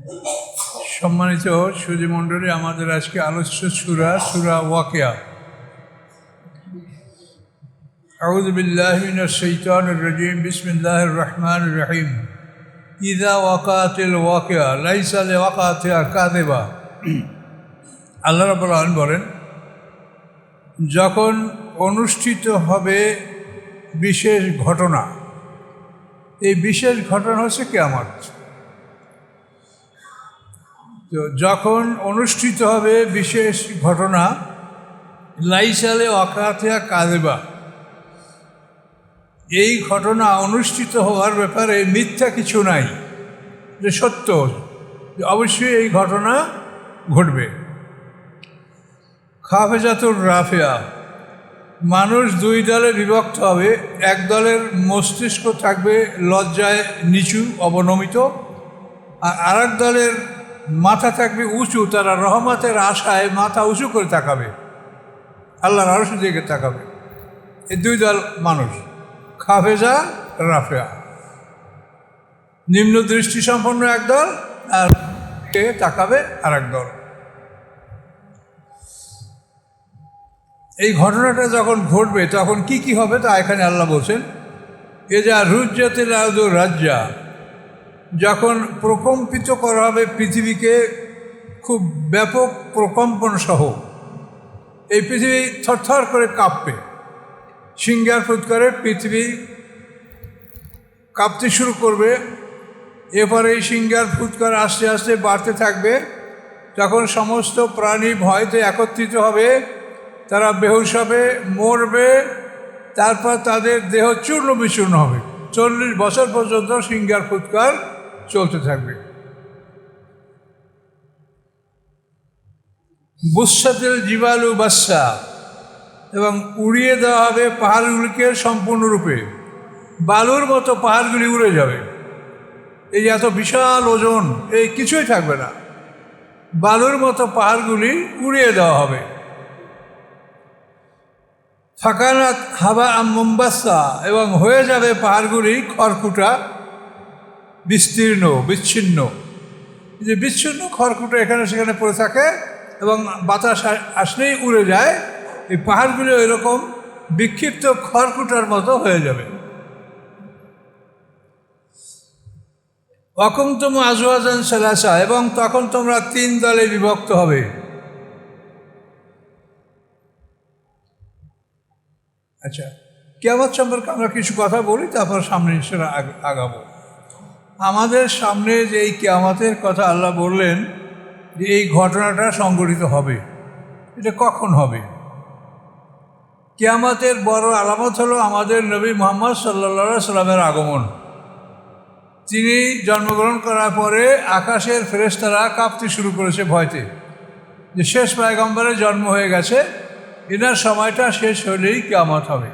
সম্মানিত সুধীমণ্ডলী, আমাদের আজকে আলোচ্য সূরা ওয়াকিয়া। আউযু বিল্লাহি মিনাশ শাইতানির রাজিম। বিসমিল্লাহির রহমানির রহিম। ইযা ওয়াকাতিল ওয়াকিয়া লাইসা লিওয়াকাতিহা কাযিবা। আল্লাহ রাব্বুল আলামিন বলেন, যখন অনুষ্ঠিত হবে বিশেষ ঘটনা, এই বিশেষ ঘটনা হচ্ছে কিয়ামত। তো যখন অনুষ্ঠিত হবে বিশেষ ঘটনা, লাইসা লিওয়াকাতিহা কাযিবা, এই ঘটনা অনুষ্ঠিত হওয়ার ব্যাপারে মিথ্যা কিছু নাই, যে সত্য, যে অবশ্যই এই ঘটনা ঘটবে। খাফিজাতুর রাফিয়া, মানুষ দুই দলে বিভক্ত হবে। এক দলের মস্তিষ্ক থাকবে লজ্জায় নিচু অবনমিত, আর আরেক দলের মাথা থাকবে উঁচু, তারা রহমতের আশায় মাথা উঁচু করে তাকাবে, আল্লাহর আরশের দিকে তাকাবে। এই দুই দল মানুষ, খাফেজা রাফিয়া। নিম্ন দৃষ্টি সম্পন্ন এক দল, আর কে তাকাবে আর এক দল। এই ঘটনাটা যখন ঘটবে তখন কি কি হবে তা এখানে আল্লাহ বলছেন। এ যা রুজ্জাতিল আরদু রাজ্জা, যখন প্রকম্পিত করা হবে পৃথিবীকে খুব ব্যাপক প্রকম্পন সহ, এই পৃথিবী থরথর করে কাঁপবে, সিংহার ফুৎকারে পৃথিবী কাঁপতে শুরু করবে। এরপরে এই সিংহার ফুৎকার আস্তে আস্তে বাড়তে থাকবে। তখন সমস্ত প্রাণী ভয়তে একত্রিত হবে, তারা বেহুশ হবে, মরবে, তারপর তাদের দেহ চূর্ণ বিচূর্ণ হবে। 40 বছর পর্যন্ত সিংহার ফুৎকার চলতে থাকবে। বুসাতিল জিবালু বাসা, এবং উড়িয়ে দেওয়া হবে পাহাড়গুলিকে সম্পূর্ণরূপে। বালুর মতো পাহাড়গুলি উড়ে যাবে। এই এত বিশাল ওজন, এই কিছুই থাকবে না, বালুর মতো পাহাড়গুলি উড়িয়ে দেওয়া হবে। ফাকানাত হাবা মুম্বাসা, এবং হয়ে যাবে পাহাড়গুলি খড়কুটা, বিস্তীর্ণ, বিচ্ছিন্ন। যে বিচ্ছিন্ন খড়কুটা এখানে সেখানে পড়ে থাকে এবং বাতাস আসলেই উড়ে যায়। এই পাহাড়গুলি এরকম বিক্ষিপ্ত খড়কুটার মতো হয়ে যাবে। ওয়াকুনতুম আজওয়াজান সালাসা, এবং তখন তোমরা 3 দলে বিভক্ত হবে। আচ্ছা, কিয়ামত সম্পর্কে আমরা কিছু কথা বলি, তারপর সামনে সেটা আগাবো। আমাদের সামনে যে এই কিয়ামতের কথা আল্লাহ বললেন, যে এই ঘটনাটা সংঘটিত হবে, এটা কখন হবে? কিয়ামতের বড় আলামত হলো আমাদের নবী মুহাম্মদ সাল্লাল্লাহু আলাইহি সাল্লামের আগমন। তিনি জন্মগ্রহণ করার পরে আকাশের ফেরেশতারা কাঁপতে শুরু করেছে ভয়তে, যে শেষ পয়গম্বরের জন্ম হয়ে গেছে, এনার সময়টা শেষ হলেই কিয়ামত হবে।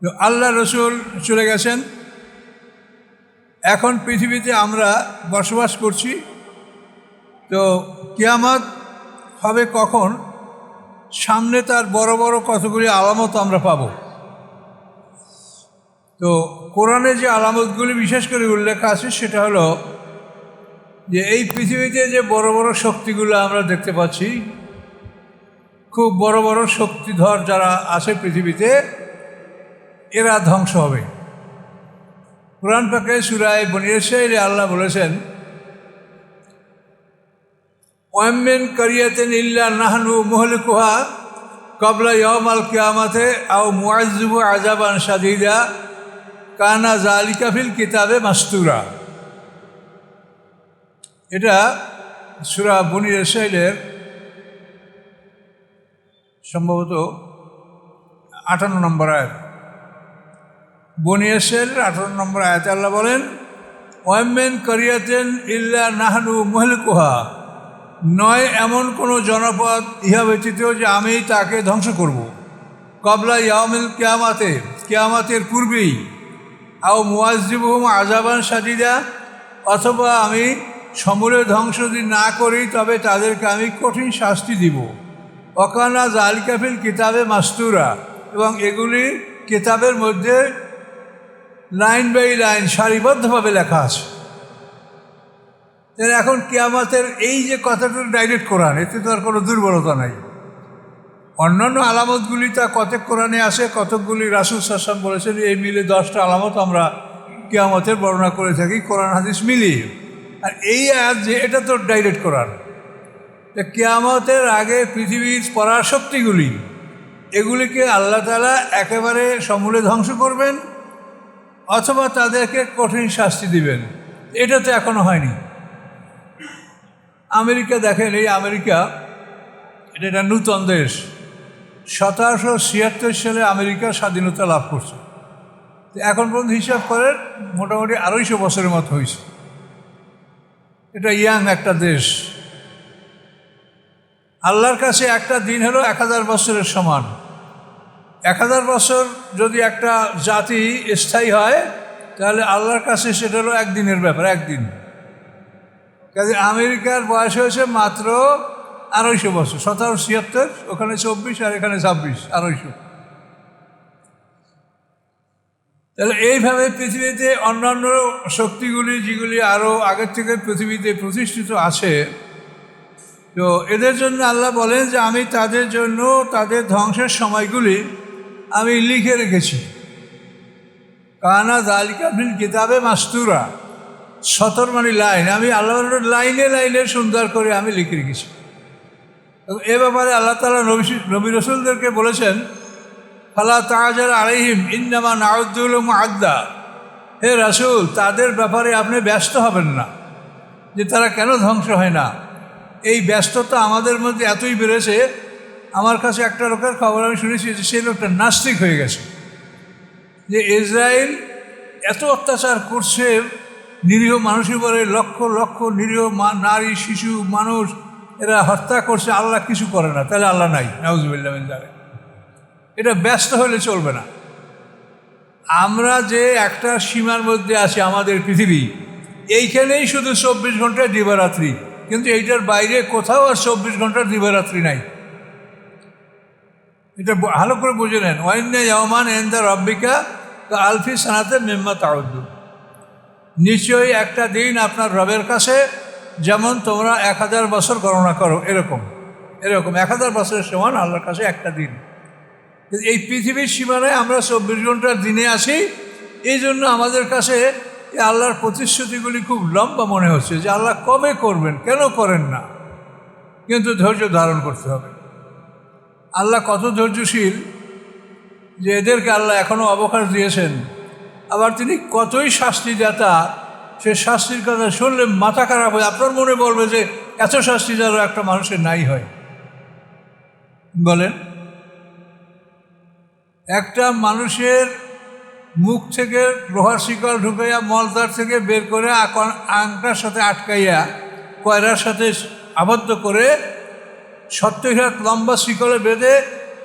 তো আল্লাহ রসুল চলে গেছেন, এখন পৃথিবীতে আমরা বসবাস করছি। তো কিয়ামত হবে কখন? সামনে তার বড় বড় কতগুলি আলামত আমরা পাব। তো কোরআনে যে আলামতগুলি বিশেষ করে উল্লেখ আছে সেটা হলো যে এই পৃথিবীতে যে বড় বড় শক্তিগুলো আমরা দেখতে পাচ্ছি, খুব বড় বড় শক্তিধর যারা আছে পৃথিবীতে, এরা ধ্বংস হবে। কোরআন পাকে সূরা বনী ইসরাঈলে আল্লাহ বলেছেন, ওয়া মিন কারিয়াতিন ইল্লা নাহনু মুহলিকুহা ক্বাবলা ইয়াউমিল কিয়ামাতি আও মুআযযিবু আযাবান শাদীদা কানা যালিকা ফিল কিতাবে মাসতুরা। এটা সূরা বনী ইসরাঈলের সম্ভবত 58 নম্বর আয়াত। বনী ইসরাঈলের 58 নম্বর আয়াতে আল্লাহ বলেন, ওয়া মিন কারিয়াতিন ইল্লা নাহনু মুহলিকুহা, নয় এমন কোনো জনপদ ইহা ব্যতীত যে আমি তাকে ধ্বংস করব। ক্বাবলা ইয়াউমিল কিয়ামাতে, কিয়ামতের পূর্বেই। আও মুআযযিবুহুম আযাবান শাদীদা, অথবা আমি সমূলে ধ্বংস যদি না করি তবে তাদেরকে আমি কঠিন শাস্তি দিব। ওয়াকানা যালিকা ফিল কিতাবে মাসতুরা, এবং এগুলি কিতাবের মধ্যে লাইন বাই লাইন সারিবদ্ধভাবে লেখা আছে। এখন কিয়ামতের এই যে কথাটা ডাইরেক্ট কোরআন, এতে তো আর কোনো দুর্বলতা নাই। অন্যান্য আলামতগুলি তা কতক কোরআনে আসে, কতকগুলি রাসূল সাল্লাল্লাহু আলাইহি ওয়াসাল্লাম বলেছেন, এই মিলে 10টা আলামত আমরা কিয়ামতের বর্ণনা করে থাকি কোরআন হাদিস মিলিয়ে। আর এই আয়াত যে এটা তো ডাইরেক্ট কোরআন। কিয়ামতের আগে পৃথিবীর পরাশক্তিগুলি এগুলিকে আল্লাহ তাআলা একেবারে সমূলে ধ্বংস করবেন অথবা তাদেরকে কঠিন শাস্তি দিবেন, এটা তো এখনো হয়নি। আমেরিকা দেখেন, এই আমেরিকা এটা একটা নূতন দেশ। 1776 সালে আমেরিকা স্বাধীনতা লাভ করছে। এখন পর্যন্ত হিসাব করেন মোটামুটি 250 বছরের মতো হয়েছে। এটা ইয়াং একটা দেশ। আল্লাহর কাছে একটা দিন হলো 1000 বছরের সমান। 1000 বছর যদি একটা জাতি স্থায়ী হয় তাহলে আল্লাহর কাছে সেটা হলো একদিনের ব্যাপার, একদিন। কাজে আমেরিকার বয়স হয়েছে মাত্র 250 বছর। 1776, ওখানে 24 আর এখানে 26, 250। তাহলে এইভাবে পৃথিবীতে অন্যান্য শক্তিগুলি যেগুলি আরও আগের থেকে পৃথিবীতে প্রতিষ্ঠিত আছে, তো এদের জন্য আল্লাহ বলেন যে আমি তাদের জন্য তাদের ধ্বংসের সময়গুলি আমি লিখে রেখেছি। কানা যালিকা ফিল কিতাবে মাসতুরা, 17 মানে লাইন, আমি আল্লাহর লাইনে লাইনে সুন্দর করে আমি লিখে রেখেছি। এ ব্যাপারে আল্লাহ তাআলা নবী রাসূলদেরকে বলেছেন, ফালা তাআজাল আলাইহিম ইন্নামা নাউদ্দু লাহুম আদ্দা। হে রাসূল, তাদের ব্যাপারে আপনি ব্যস্ত হবেন না যে তারা কেন ধ্বংস হয় না। এই ব্যস্ততা আমাদের মধ্যে এতই বেড়েছে, আমার কাছে একটা লোকের খবর আমি শুনেছি যে সেই লোকটা নাস্তিক হয়ে গেছে, যে ইসরায়েল এত অত্যাচার করছে নিরীহ মানুষের উপরে, লক্ষ লক্ষ নিরীহ নারী শিশু মানুষ এরা হত্যা করছে, আল্লাহ কিছু করে না। তাহলে আল্লাহ নাই, নাউজুবিল্লাহ মিন যালিক। এটা ব্যস্ত হলে চলবে না। আমরা যে একটা সীমার মধ্যে আছি, আমাদের পৃথিবী এইখানেই শুধু 24 ঘন্টা দিবারাত্রি, কিন্তু এইটার বাইরে কোথাও আর 24 ঘন্টার দিবারাত্রি নাই। এটা ভালো করে বুঝে নেন। ওয়াইন্না ইয়াওমান ইনদা রাব্বিকা কাআলফি সানাতিন মিম্মা তাউদ্দুন। নিশ্চয়ই একটা দিন আপনার রবের কাছে যেমন তোমরা 1000 বছর গণনা করো, এরকম 1000 বছরের সমান আল্লাহর কাছে একটা দিন। এই পৃথিবীর সীমানায় আমরা 24 ঘন্টার দিনে আসি, এই জন্য আমাদের কাছে এই আল্লাহর প্রতিশ্রুতিগুলি খুব লম্বা মনে হচ্ছে যে আল্লাহ কবে করবেন, কেন করেন না। কিন্তু ধৈর্য ধারণ করতে হবে। আল্লাহ কত ধৈর্যশীল যে এদেরকে আল্লাহ এখনও অবকাশ দিয়েছেন। আবার তিনি কতই শাস্তিদাতা, সে শাস্তির কথা শুনলে মাথা খারাপ হয়। আপনার মনে বলবে যে এত শাস্তি যেন একটা মানুষের নাই হয়। বলেন, একটা মানুষের মুখ থেকে লোহার শিকল ঢুকাইয়া মলদার থেকে বের করে আংটার সাথে আটকাইয়া কয়রার সাথে আবদ্ধ করে 70 হাত লম্বা শিকলে বেঁধে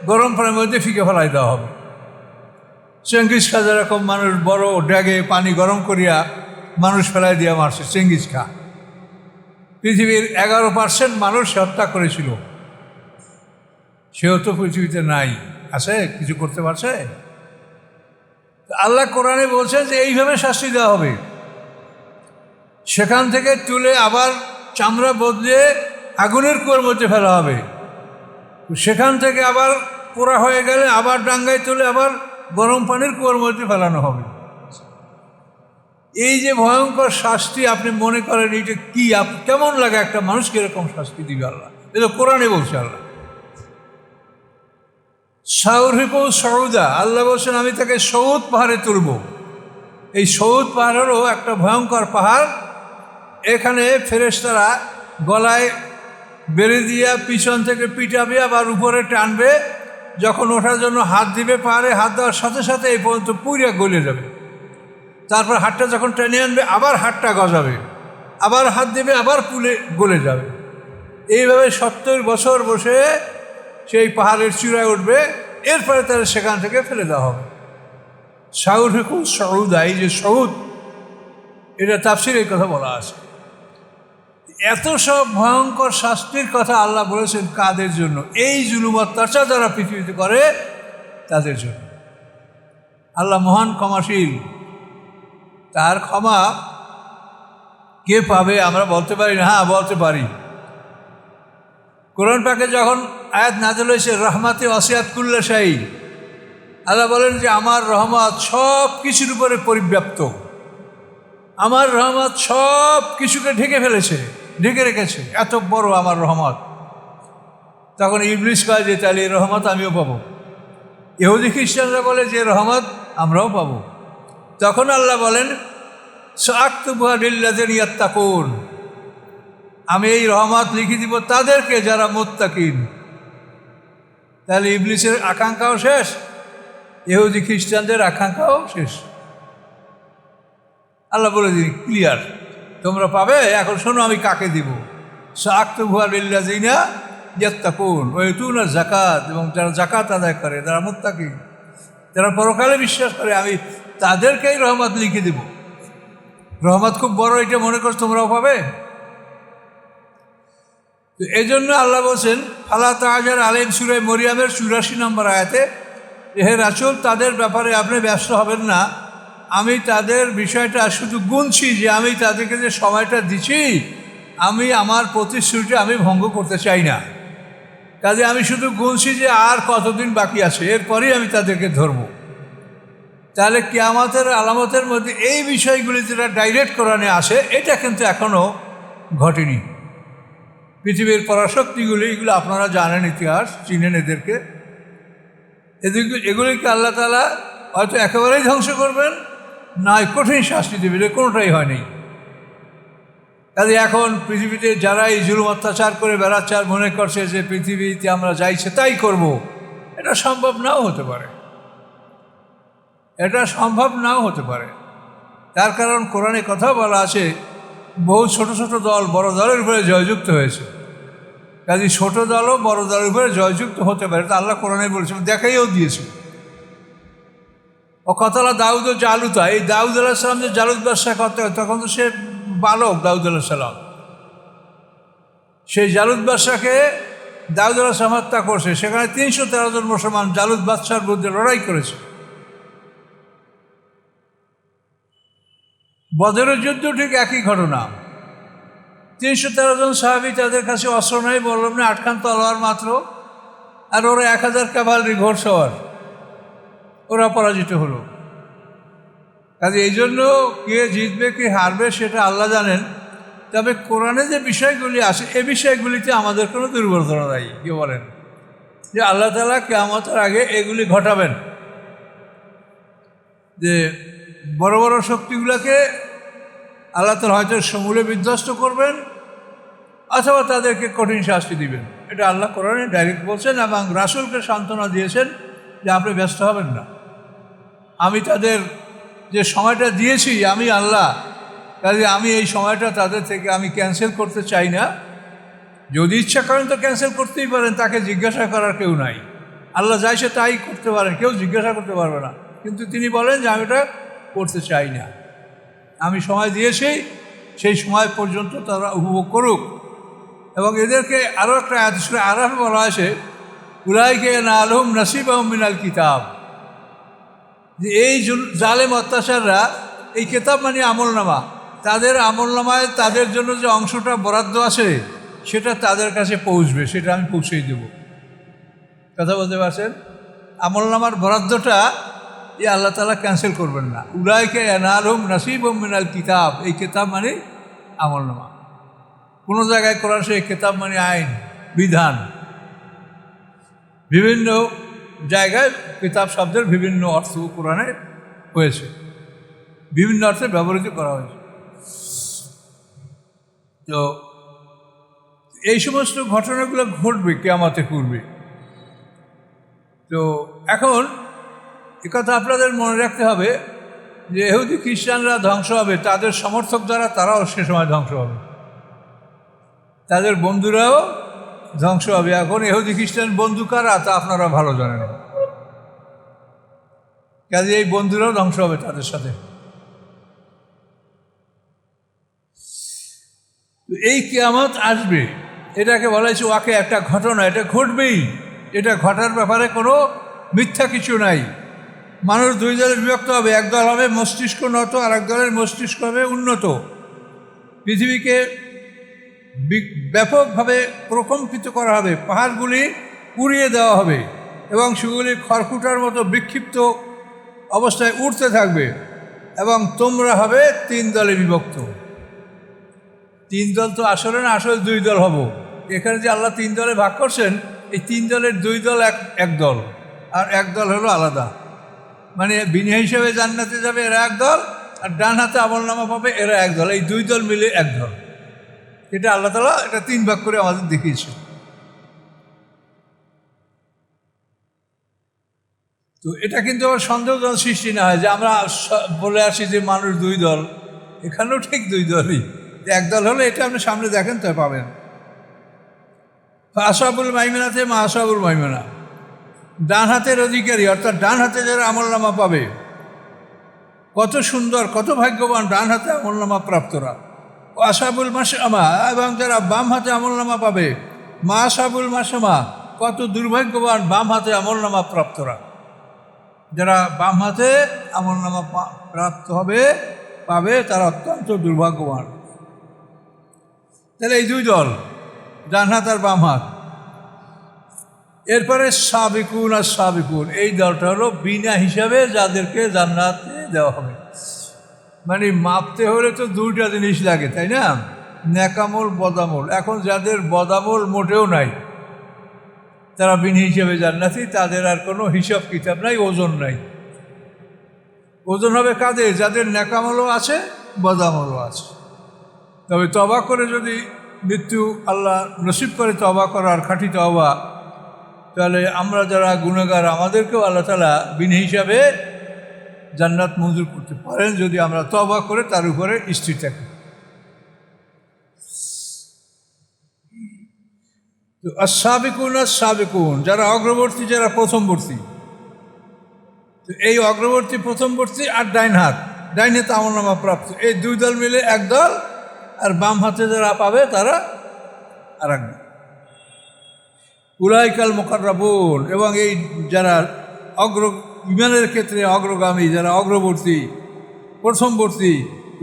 গরম পানির মধ্যে ফিকে ফেলাই দেওয়া হবে। চেঙ্গিস খা যেরকম মানুষ বড় ড্যাগে পানি গরম করিয়া মানুষ ফেলাই দিয়া মারছে, চেঙ্গিস খা পৃথিবীর 11% মানুষ হত্যা করেছিল। সেও তো পৃথিবীতে নাই, আছে কিছু করতে পারছে? আল্লাহ কোরআনে বলছেন যে এইভাবে শাস্তি দেওয়া হবে। সেখান থেকে তুলে আবার চামড়া বদলে আগুনের কুয়োর মধ্যে ফেলা হবে। সেখান থেকে আবার পোড়া হয়ে গেলে আবার ডাঙ্গায় তুলে আবার গরম পানির কুয়োর মধ্যে ফেলানো হবে। এই যে ভয়ঙ্কর শাস্তি, আপনি মনে করেন এইটা কি, কেমন লাগে একটা মানুষকে এরকম শাস্তি দিবে আল্লাহ? এটা কোরআনে বলছে আল্লাহ। সাউরিকু সৌদা, আল্লাহ বলছেন আমি তাকে সৌদ পাহাড়ে তুলব। এই সৌদ পাহাড়েরও একটা ভয়ঙ্কর পাহাড়। এখানে ফেরেশতারা গলায় বেড়ে দিয়া পিছন থেকে পিটাবে, আবার উপরে টানবে। যখন ওঠার জন্য হাত দিবে পাহাড়ে, হাত দেওয়ার সাথে সাথে এই পর্যন্ত পুড়িয়া গলে যাবে। তারপর হাতটা যখন টেনে আনবে আবার হাতটা গজাবে, আবার হাত দেবে আবার গলে যাবে। এইভাবে 70 বছর বসে সেই পাহাড়ের চূড়ায় উঠবে, এরপরে তারা সেখান থেকে ফেলে দেওয়া হবে। সাউরিকু সৌদা, এই যে সৌদ, এটা তাফসীরে এই কথা বলা আছে। এত সব ভয়ঙ্কর শাস্তির কথা আল্লাহ বলেছেন কাদের জন্য? এই জুলুম অত্যাচার যারা পৃথিবীতে করে তাদের জন্য। আল্লাহ মহান ক্ষমাশীল, তার ক্ষমা কে পাবে আমরা বলতে পারি না? হ্যাঁ, বলতে পারি। কোরআন পাকে যখন আয়াত নাযিল হয়েছে রহমাতে ওয়াসিআত কুল্লা শাই, আল্লাহ বলেন যে আমার রহমত সব কিছুর উপরে পরিব্যাপ্ত, আমার রহমত সব কিছুকে ঢেকে ফেলেছে, ঢেকে রেখেছে, এত বড় আমার রহমত। তখন ইবলিস কয় যে তাহলে এই রহমত আমিও পাবো। ইহুদি খ্রিস্টানরা বলে যে রহমত আমরাও পাবো। তখন আল্লাহ বলেন সাআকতুবুহা লিল্লাযিনা ইয়াত্তাকুন, আমি এই রহমত লিখে দিব তাদেরকে যারা মুত্তাকিন। তাহলে ইবলিসের আকাঙ্ক্ষাও শেষ, ইহুদি খ্রিস্টানদের আকাঙ্ক্ষাও শেষ। আল্লাহ বলে দিন ক্লিয়ার, তোমরা পাবে। এখন শোনো আমি কাকে দিব। সাআকতুবুহা লিল্লাযিনা ইয়াত্তাকুন ওয়া ইউতুনা যাকাত, এবং যারা যাকাত আদায় করে, যারা মুত্তাকিন, যারা পরকালে বিশ্বাস করে, আমি তাদেরকেই রহমত লিখে দিব। রহমত খুব বড়, এটা মনে করছো তোমরাও পাবে। তো এই জন্য আল্লাহ বলছেন ফালা তাআজাল আলাইহিম সূরা মরিয়মের ৮৪ নম্বর আয়াতে, হে রাসূল তাদের ব্যাপারে আপনি ব্যস্ত হবেন না, আমি তাদের বিষয়টা শুধু গুনছি যে আমি তাদেরকে যে সময়টা দিচ্ছি, আমি আমার প্রতিশ্রুতি আমি ভঙ্গ করতে চাই না। কাজে আমি শুধু গুনছি যে আর কতদিন বাকি আছে, এরপরেই আমি তাদেরকে ধরব। তাহলে কিয়ামতের আলামতের মধ্যে এই বিষয়গুলি যেটা ডাইরেক্ট কোরআনে আসে, এটা কিন্তু এখনও ঘটেনি। পৃথিবীর পরাশক্তিগুলি, এগুলো আপনারা জানেন, ইতিহাস চিনেন এদেরকে। এগুলিকে আল্লাহ তাআলা হয়তো একেবারেই ধ্বংস করবেন, না কঠিন শাস্তি দেবেন, কোনোটাই হয়নি। কাজে এখন পৃথিবীতে যারা এই জুলুম অত্যাচার করে বেড়াচ্ছে আর মনে করছে যে পৃথিবীতে আমরা যাইছে তাই করব, এটা সম্ভব নাও হতে পারে, এটা সম্ভব নাও হতে পারে। তার কারণ কোরআনে কথা বলা আছে বহু ছোট ছোট দল বড় দলের উপরে জয়যুক্ত হয়েছে। কাজে ছোট দলও বড় দলের উপরে জয়যুক্ত হতে পারে, তা আল্লাহ কোরআনে বলেছে, দেখাইও দিয়েছে। ও কথালা দাউদ ও জালুতা, এই দাউদ আলাইহিস সালাম যে জালুত বাদশাহ করতে হয়, তখন তো সে বালক দাউদ আলাইহিস সালাম। সেই জালুত বাদশাকে দাউদ আলাইহিস সালাম হত্যা করছে। সেখানে ৩১৩ জন মুসলমান জালুত বাদশার বিরুদ্ধে লড়াই করেছে। বদরের যুদ্ধ ঠিক একই ঘটনা। ৩১৩ জন সাহাবী, তাদের কাছে অস্ত্র নাই, বললাম না, ৮খান তলোয়ার মাত্র, আর ওরা ১০০০ ক্যাভালরি ঘোড়সওয়ার, ওরা পরাজিত হলো। কাজে এই জন্য কে জিতবে কে হারবে সেটা আল্লাহ জানেন। তবে কোরআনে যে বিষয়গুলি আসে, এই বিষয়গুলিতে আমাদের কোনো দুর্বলতা নাই। কি বলেন যে আল্লাহ তাআলা কিয়ামতের আগে এগুলি ঘটাবেন, যে বড় বড় শক্তিগুলোকে আল্লাহ তাআলা হয়তো সমূলে বিধ্বস্ত করবেন, অথবা তাদেরকে কঠিন শাস্তি দিবেন। এটা আল্লাহ কোরআনে ডাইরেক্ট বলছেন, এবং রাসূলকে সান্ত্বনা দিয়েছেন যে আপনি ব্যস্ত হবেন না, আমি তাদের যে সময়টা দিয়েছি আমি আল্লাহ, কাজে আমি এই সময়টা তাদের থেকে আমি ক্যান্সেল করতে চাই না। যদি ইচ্ছা করেন তো ক্যান্সেল করতেই পারেন, তাকে জিজ্ঞাসা করার কেউ নাই। আল্লাহ যাইছে তাই করতে পারেন, কেউ জিজ্ঞাসা করতে পারবে না। কিন্তু তিনি বলেন যে আমি এটা করতে চাই না, আমি সময় দিয়েছি, সেই সময় পর্যন্ত তারা উপভোগ করুক। এবং এদেরকে আরও একটা সূরা আরাফে বলা আছে উলাইকা ইয়ানালুহুম নাসিবাহুম মিনাল কিতাব, যে এই জালেম অত্যাচাররা, এই কিতাব মানে আমলনামা, তাদের আমলনামায় তাদের জন্য যে অংশটা বরাদ্দ আছে সেটা তাদের কাছে পৌঁছবে, সেটা আমি পৌঁছেই দেব। কথা বলতে পারছেন? আমলনামার বরাদ্দটা এই আল্লাহ তাআলা ক্যান্সেল করবেন না। উলাইকা ইয়ানালুহুম নাসিবুম মিনাল কিতাব, এই কিতাব মানে আমলনামা। কোনো জায়গায় কোরআন সেই কিতাব মানে আইন, বিধান। বিভিন্ন জায়গায় কিতাব শব্দের বিভিন্ন অর্থ কোরআনে হয়েছে, বিভিন্ন অর্থে ব্যবহৃত করা হয়েছে। তো এই সমস্ত ঘটনাগুলো ঘটবে কিয়ামতের পূর্বে। তো এখন একথা আপনাদের মনে রাখতে হবে যে ইহুদি খ্রিস্টানরা ধ্বংস হবে, তাদের সমর্থক যারা তারাও সে সময় ধ্বংস হবে, তাদের বন্ধুরাও ধ্বংস হবে। এখন ইহুদি খ্রিস্টান বন্ধু কারা তা আপনারা ভালো জানেন, কাজে এই বন্ধুরাও ধ্বংস হবে তাদের সাথে। এই কিয়ামত আসবে, এটাকে বলা হয়েছে ওয়াকে, একটা ঘটনা, এটা ঘটবেই, এটা ঘটার ব্যাপারে কোনো মিথ্যা কিছু নাই। মানুষ দুই দলে বিভক্ত হবে, এক দল হবে মস্তিষ্ক নত, আর এক দলের মস্তিষ্ক হবে উন্নত। পৃথিবীকে ব্যাপকভাবে প্রকম্পিত করা হবে, পাহাড়গুলি উড়িয়ে দেওয়া হবে এবং সেগুলি খড়কুটার মতো বিক্ষিপ্ত অবস্থায় উঠতে থাকবে এবং তোমরা হবে 3 দলে বিভক্ত। 3 দল তো আসলে না, আসলে 2 দল হব। এখানে যে আল্লাহ 3 দলে ভাগ করছেন, এই 3 দলের 2 দল এক দল, আর এক দল হলো আলাদা। মানে বিনা হিসাবে জান্নাতে যাবে এরা এক দল, আর ডান হাতে আমলনামা পাবে এরা এক দল। এই 2 দল মিলে এক দল। এটা আল্লাহ তাআলা এটা 3 ভাগ করে আমাদের দেখিয়েছে। তো এটা কিন্তু আবার সন্দেহজনক সৃষ্টি না হয় যে আমরা বলে আসি যে মানুষ 2 দল, এখানেও ঠিক 2 দলই। এক দল হলে এটা আপনি সামনে দেখেন তো পাবেন। আসহাবুল মাইমানাতে মা আসহাবুল মাইমানা, ডান হাতের অধিকারী, অর্থাৎ ডান হাতে যারা আমলনামা পাবে, কত সুন্দর, কত ভাগ্যবান ডান হাতে আমলনামা প্রাপ্তরা। আসহাবুল মাশআমা, এবং যারা বাম হাতে আমলনামা পাবে, মা আসহাবুল মাশআমা, কত দুর্ভাগ্যবান বাম হাতে আমলনামা প্রাপ্তরা। যারা বাম হাতে আমলনামা প্রাপ্ত পাবে তারা অত্যন্ত দুর্ভাগ্যবান। তাহলে এই 2 দল, ডান হাত আর বাম হাত। এরপরে সাবিকুন আর সাবিকুন, এই দলটা হলো বিনা হিসাবে যাদেরকে জান্নাতে দেওয়া হবে। মানে মাপতে হলে তো 2টা জিনিস লাগে, তাই না? নেকামল, বদামল। এখন যাদের বদামল মোটেও নাই, তারা বিনা হিসাবে জান্নাতি, তাদের আর কোনো হিসাব কিতাব নাই, ওজন নাই। ওজন হবে কাদের? যাদের নেকামলও আছে, বদামলও আছে। তবে তওবা করে যদি মৃত্যু আল্লাহ নসিব করে তওবা করার, খাঁটি তওবা, তাহলে আমরা যারা গুনাহগার আমাদেরকেও আল্লাহ তাআলা বিনা হিসাবে জান্নাত মঞ্জুর করতে পারেন যদি আমরা তওবা করে তার উপরে স্থির থাকি। তো আস-সাবিকুন আস-সাবিকুন, যারা অগ্রবর্তী, যারা প্রথমবর্তী। তো এই অগ্রবর্তী, প্রথমবর্তী আর ডাইন হাতে আমলনামা প্রাপ্ত, এই 2 দল মিলে এক দল, আর বাম হাতে যারা পাবে তারা আর এক দল। উলাইকাল মুকাররাবুন, এবং এই যারা ইমানের ক্ষেত্রে অগ্রগামী, যারা অগ্রবর্তী, প্রথমবর্তী,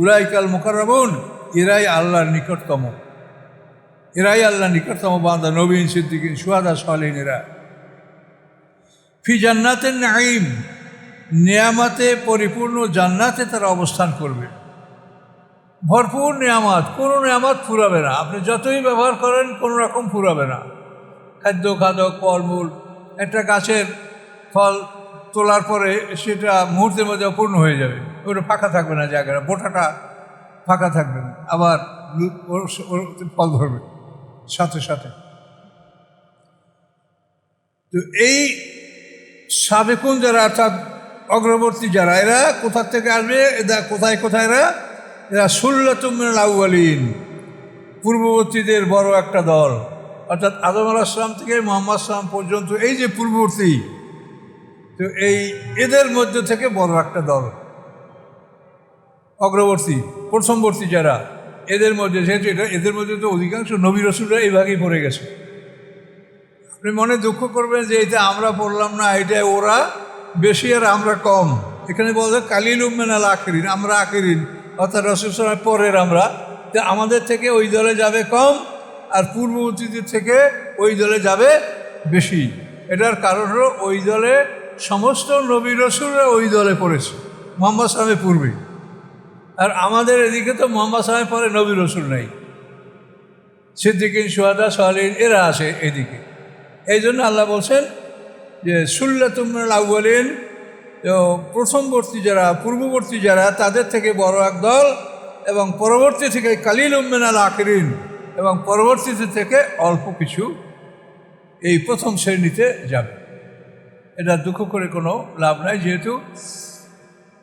উলাইকাল মুকাররাবুন, এরাই আল্লাহর নিকটতম, এরাই আল্লাহর নিকটতম বান্দা, নবীন, সিদ্দিকিন, শুহাদা, সালেহিন। এরা ফি জান্নাতিন নাঈম, নিয়ামতে পরিপূর্ণ জান্নাতে তারা অবস্থান করবে। ভরপুর নিয়ামত, কোনো নিয়ামত ফুরাবে না। আপনি যতই ব্যবহার করেন কোনো রকম ফুরাবে না। খাদ্য, খাদক, ফলমূল, একটা গাছের ফল তোলার পরে সেটা মুহূর্তের মধ্যে পূর্ণ হয়ে যাবে, ওটা ফাঁকা থাকবে না, জায়গাটা বোটাটা ফাঁকা থাকবে না, আবার ফল ধরবে সাথে সাথে। তো এই সাবেকুন যারা, অর্থাৎ অগ্রবর্তী যারা, এরা কোথা থেকে আসবে? এরা কোথায় এরা সুল্লাতুম মিনাল আউয়ালিন, পূর্ববর্তীদের বড় একটা দল। অর্থাৎ আদম আলাইহিস সালাম থেকে মুহাম্মদ সাল্লাল্লাহু আলাইহি ওয়াসাল্লাম পর্যন্ত এই যে পূর্ববর্তী, তো এদের মধ্যে থেকে বড় একটা দল অগ্রবর্তী, প্রথমবর্তী যারা, এদের মধ্যে, যেহেতু এদের মধ্যে তো অধিকাংশ নবী রাসূলরা এই ভাগেই পড়ে গেছে। আপনি মনে দুঃখ করবেন যে এটা আমরা পড়লাম না, এটা ওরা বেশি আর আমরা কম। এখানে বলছে কালিলুম মিনাল আখিরিন, আমরা আখিরিন, অর্থাৎ রাসূল সাল্লাল্লাহু আলাইহি ওয়াসাল্লামের পরের আমরা। তো আমাদের থেকে ওই দলে যাবে কম, আর পূর্ববর্তীদের থেকে ওই দলে যাবে বেশি। এটার কারণ হলো ওই দলে সমস্ত নবী রাসূলরা ওই দলে পড়েছে মুহাম্মদ সাল্লাল্লাহু আলাইহি ওয়াসাল্লামের পূর্বে, আর আমাদের এদিকে তো মুহাম্মদ সাল্লাল্লাহু আলাইহি ওয়াসাল্লামের পরে নবী রাসূল নাই, সিদ্দিকিন, শুহাদা, সালেহিন এরা আছে এদিকে। এই জন্য আল্লাহ বলছেন যে সুল্লাতুম মিনাল আউয়ালিন, তো প্রথমবর্তী যারা, পূর্ববর্তী যারা, তাদের থেকে বড় এক দল, এবং পরবর্তী থেকে কালিলুম মিনাল আখিরিন, এবং পরবর্তীতে থেকে অল্প কিছু এই প্রথম শ্রেণীতে যাবে। এটা দুঃখ করে কোনো লাভ নাই, যেহেতু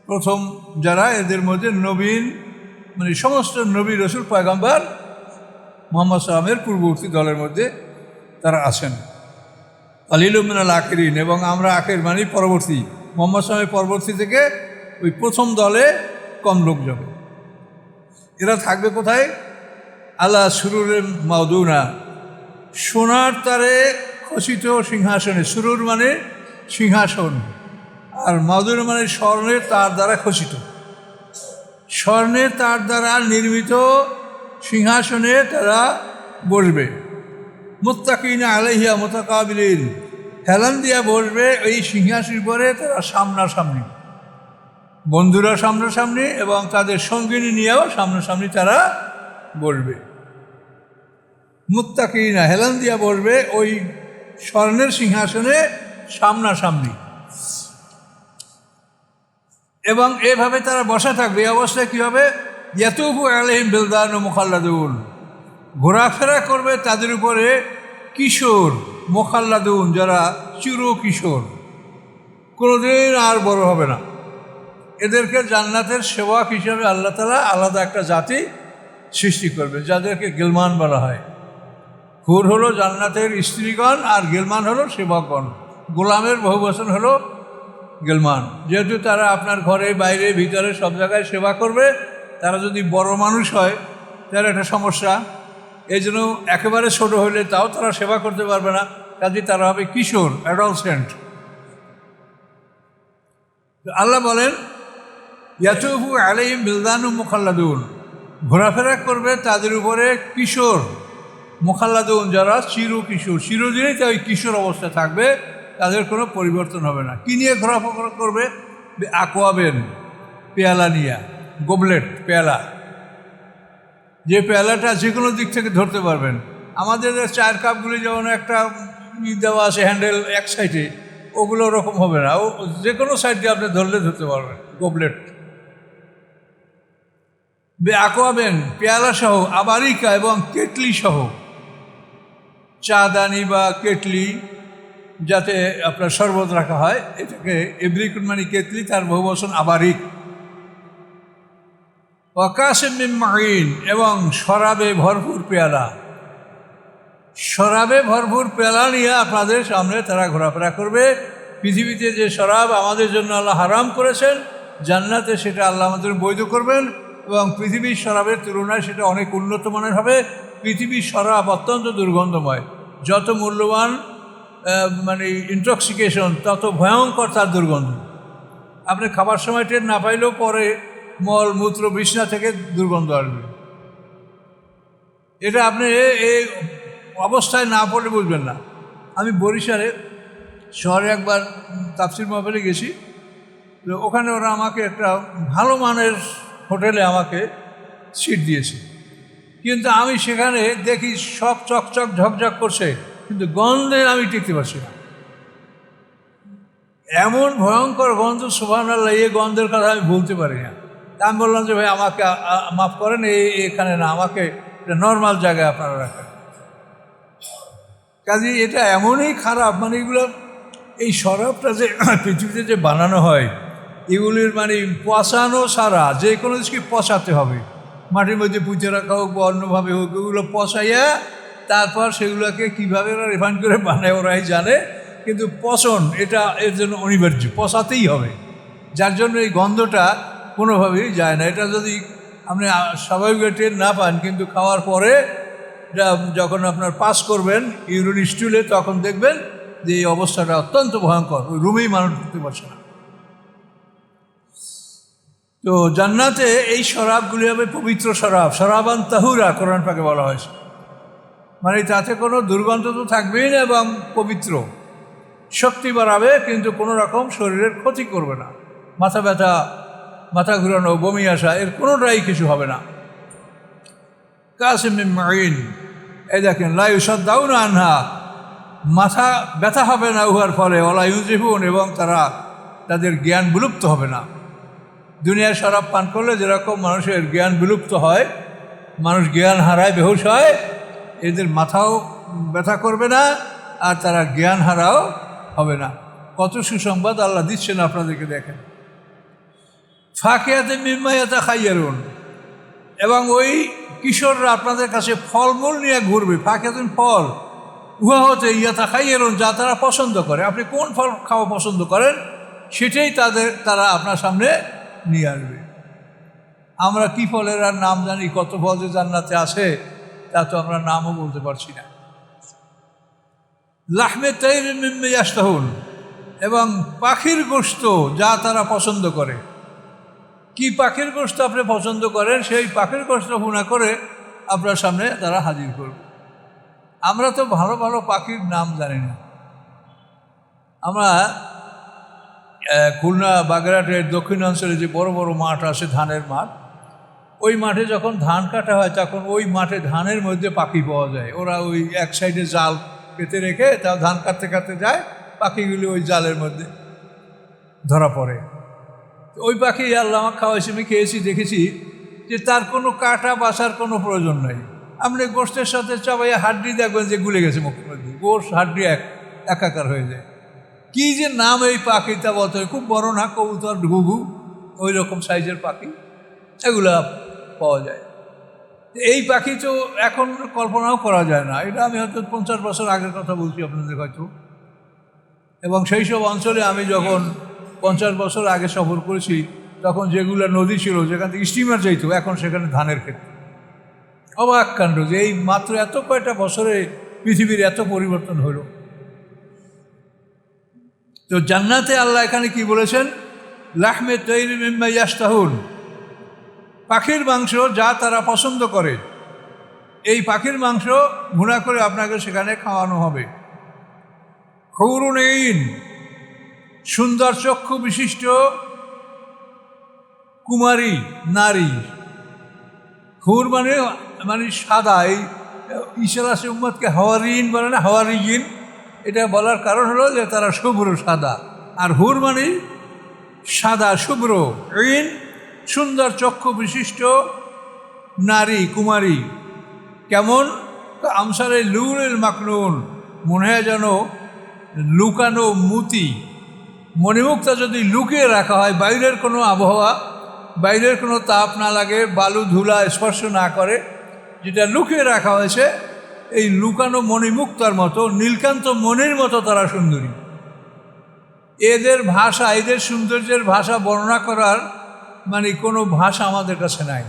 প্রথম যারা, এদের মধ্যে নবীন, মানে সমস্ত নবী রাসূল পয়গম্বর মুহাম্মদ সাল্লাল্লাহু আলাইহি ওয়াসাল্লামের পূর্ববর্তী দলের মধ্যে তারা আছেন। কালিলুম মিনাল আখিরিন, এবং আমরা আখির মানে পরবর্তী, মুহাম্মদ সাল্লাল্লাহু আলাইহি ওয়াসাল্লামের পরবর্তী থেকে ওই প্রথম দলে কম লোক যাবে। এরা থাকবে কোথায়? আলা সুরুরে মাউদুনা, সোনার তারে খচিত সিংহাসনে। সুরুর মানে সিংহাসন, আর মাউদুনা মানে স্বর্ণের তার দ্বারা খচিত, স্বর্ণের তার দ্বারা নির্মিত সিংহাসনে তারা বসবে। মুত্তাকিনা আলাইহা মুতাকাবিলিন, হেলান দিয়া বসবে এই সিংহাসনের পরে তারা সামনাসামনি, বন্ধুরা সামনাসামনি এবং তাদের সঙ্গিনী নিয়েও সামনাসামনি তারা বসবে। মুত্তাকিনা, হেলান দিয়া বসবে ওই স্বর্ণের সিংহাসনে সামনাসামনি, এবং এভাবে তারা বসা থাকবে। এই অবস্থায় কী হবে? ইয়াতুফু আলাইহিম বিলদান ও মুখাল্লাদুন, ঘোরাফেরা করবে তাদের উপরে কিশোর, মুখাল্লাদুন যারা চির কিশোর, কোনোদিন আর বড় হবে না। এদেরকে জান্নাতের সেবক হিসাবে আল্লাহ তাআলা আলাদা একটা জাতি সৃষ্টি করবে, যাদেরকে গিলমান বলা হয়। হুর হলো জান্নাতের স্ত্রীগণ, আর গিলমান হলো সেবকগণ। গোলামের বহুবচন হলো গিলমান। যেহেতু তারা আপনার ঘরে বাইরে ভিতরে সব জায়গায় সেবা করবে, তারা যদি বড় মানুষ হয় তাহলে একটা সমস্যা। এই জন্য একেবারে ছোট হলে তাও তারা সেবা করতে পারবে না, কাজে তারা হবে কিশোর, অ্যাডলসেন্ট। আল্লাহ বলেন ইয়াতুফু আলাইহিম বিলদানুম মুখাল্লাদুন, ঘোরাফেরা করবে তাদের উপরে কিশোর, মুখাল্লাদুন যারা চির কিশোর, চিরদিনই তাই ওই কিশোর অবস্থায় থাকবে, তাদের কোনো পরিবর্তন হবে না। কী নিয়ে ঘোরাফেরা করবে? আকওয়াবেন, পেয়ালা নিয়ে, গোবলেট, পেয়ালা, যে পেয়ালাটা যে কোনো দিক থেকে ধরতে পারবেন। আমাদের চায়ের কাপগুলি যেমন একটা দেওয়া আছে হ্যান্ডেল এক সাইডে, ওগুলো ওরকম হবে না, ও যে কোনো সাইড দিয়ে আপনি ধরলে ধরতে পারবেন, গোবলেট। আকওয়াবেন, পেয়ালা সহ, আবারিকা এবং কেটলি সহ, চাদানি বা কেটলি যাতে আপনার শরবত রাখা হয়, এটাকে ইবরিকুন মানে কেতলি, তার বহুবচন আবারিক। ওয়াকাসিম মিন মাইন, এবং শরাবে ভরপুর পেয়ালা, শরাবে ভরপুর পেয়ালা নিয়ে আপনাদের সামনে তারা ঘোরাফেরা করবে। পৃথিবীতে যে শরাব আমাদের জন্য আল্লাহ হারাম করেছেন, জান্নাতে সেটা আল্লাহ আমাদের বৈধ করবেন, এবং পৃথিবীর শরাবের তুলনায় সেটা অনেক উন্নত মানের হবে। পৃথিবীর শরাব অত্যন্ত দুর্গন্ধময়, যত মূল্যবান মানে ইনটক্সিকেশন তত ভয়ঙ্কর তার দুর্গন্ধ। আপনি খাবার সময় টের না পাইলেও পরে মল মূত্র বিছনা থেকে দুর্গন্ধ আসবে। এটা আপনি এই অবস্থায় না পড়লে বুঝবেন না। আমি বরিশালে শহরে একবার তাফসির মাহফিলে গেছি, ওখানে ওরা আমাকে একটা ভালো মানের হোটেলে আমাকে সিট দিয়েছে, কিন্তু আমি সেখানে দেখি সব চকচক ঝকঝক করছে, কিন্তু গন্ধে আমি টিকতে পারছি না। এমন ভয়ঙ্কর গন্ধ, সুবহানাল্লাহ, এই গন্ধের কথা আমি বলতে পারি না। আমি বললাম যে ভাই আমাকে মাফ করেন, এখানে না, আমাকে নর্মাল জায়গায় আপনারা রাখেন। কাজে এটা এমনই খারাপ, মানে এগুলো, এই শরাবটা যে পৃথিবীতে যে বানানো হয়, এগুলির মানে পচানো ছাড়া, যে কোনো জিনিসকে পচাতে হবে, মাটির মধ্যে পুঁতে রাখা হোক বা অন্যভাবে হোক, ওগুলো পচাইয়া তারপর সেগুলোকে কীভাবে ওরা রিফাইন করে বানায় ওরাই জানে, কিন্তু পচন এটা এর জন্য অনিবার্য, পচাতেই হবে, যার জন্য এই গন্ধটা কোনোভাবেই যায় না। এটা যদি আপনি স্বাভাবিক টের না পান, কিন্তু খাওয়ার পরে এটা যখন আপনার পাস করবেন ইউরিন স্টুলে, তখন দেখবেন যে এই অবস্থাটা অত্যন্ত ভয়ঙ্কর, ওই রুমেই মানুষ ঢুকতে পারছে না। তো জান্নাতে এই শরাবগুলি হবে পবিত্র শরাব, শরাবান তাহুরা কোরআন পাকে বলা হয়েছে, মানে তাতে কোনো দুর্গন্ধ তো থাকবেই না, এবং পবিত্র, শক্তি বাড়াবে কিন্তু কোনো রকম শরীরের ক্ষতি করবে না। মাথা ব্যথা, মাথা ঘুরানো, বমি আসা, এর কোনোটাই কিছু হবে না। কাসিম মিন মাইন, এই দেখেন, লা ইউসাদ্দাউনা আনহা, মাথা ব্যথা হবে না উহার ফলে, ওয়ালা ইউজিফুন, এবং তারা তাদের জ্ঞান বিলুপ্ত হবে না। দুনিয়ার শরাব পান করলে যেরকম মানুষের জ্ঞান বিলুপ্ত হয়, মানুষ জ্ঞান হারায়, বেহুশ হয়, এদের মাথাও ব্যথা করবে না, আর তারা জ্ঞান হারাও হবে না। কত সুসংবাদ আল্লাহ দিচ্ছেন আপনাদেরকে, দেখেন। ফাকিহাতুম মিম্মা ইয়াতাখায়্যারুন, এবং ওই কিশোররা আপনাদের কাছে ফলমূল নিয়ে ঘুরবে। ফাকিহাতুন, ফল, উহা হতে ইয়াতাখায়্যারুন, যা তারা পছন্দ করে। আপনি কোন ফল খাওয়া পছন্দ করেন সেটাই তারা আপনার সামনে নিয়ে আসবে। আমরা কি ফলের আর নাম জানি, কত ফল যে জান্নাতে আছে তা তো আমরা নামও বলতে পারছি না। লাহমে তাইরিন মিম্মা ইয়াশতাহুন, এবং পাখির গোশত যা তারা পছন্দ করে। কি পাখির গোশত আপনি পছন্দ করেন, সেই পাখির গোশত ভুনা করে আপনার সামনে তারা হাজির করবে। আমরা তো ভালো ভালো পাখির নাম জানি না। আমরা খুলনা বাগেরহাটের দক্ষিণাঞ্চলে যে বড় বড় মাঠ আছে, ধানের মাঠ, ওই মাঠে যখন ধান কাটা হয় তখন ওই মাঠে ধানের মধ্যে পাখি পাওয়া যায়। ওরা ওই এক সাইডে জাল পেতে রেখে তা ধান কাটতে কাটতে যায়, পাখিগুলি ওই জালের মধ্যে ধরা পড়ে। ওই পাখি আল্লাহ আমাকে খাওয়াইছে, আমি খেয়েছি, দেখেছি যে তার কোনো কাটা বাছার কোনো প্রয়োজন নাই। আপনি গোষ্ঠের সাথে চাবাইয়া হাড্ডি দেখবেন যে গুলে গেছে মুখের মধ্যে, গোষ্ঠ হাড্ডি একাকার হয়ে যায়। কী যে নাম এই পাখিটা বলতে হয়, খুব বড় না, কবুতর, ঘুঘু, ওই রকম সাইজের পাখি এগুলা পাওয়া যায়। এই পাখি তো এখন কল্পনাও করা যায় না। এটা আমি হয়তো 50 বছর আগের কথা বলছি আপনাদের হয়তো। এবং সেই সব অঞ্চলে আমি যখন 50 বছর আগে সফর করেছি, তখন যেগুলো নদী ছিল যেখান থেকে স্টিমার যাইতো, এখন সেখানে ধানের ক্ষেত। অবাক কাণ্ড যে এই মাত্র এত কয়টা বছরে পৃথিবীর এত পরিবর্তন হলো। তো জান্নাতে আল্লাহ এখানে কি বলেছেন, লাহমে তৈরি মিম্মা ইয়াশতাহুন, পাখির মাংস যা তারা পছন্দ করে, এই পাখির মাংস ভুনা করে আপনাকে সেখানে খাওয়ানো হবে। হুরুন ঈন, সুন্দর চক্ষু বিশিষ্ট কুমারী নারী। হুর মানে মানে সাদা, এই ঈশ্বর আছে উম্মতকে হাওয়ারিন বলে না, হাওয়ারিন, এটা বলার কারণ হলো যে তারা শুভ্র সাদা। আর হুর মানে সাদা শুভ্র, ঈন সুন্দর চক্ষু বিশিষ্ট নারী কুমারী। কেমন? আমসালে লুল মাকনুন, মনে হয় যেন লুকানো মুতি। মণিমুক্তা যদি লুকিয়ে রাখা হয়, বাইরের কোনো আবহাওয়া, বাইরের কোনো তাপ না লাগে, বালু ধুলা স্পর্শ না করে, যেটা লুকিয়ে রাখা হয়েছে, এই লুকানো মণিমুক্তার মতো, নীলকান্ত মণির মতো তারা সুন্দরী। এদের ভাষা, এদের সৌন্দর্যের ভাষা বর্ণনা করার মানে কোনো ভাষা আমাদের কাছে নাই।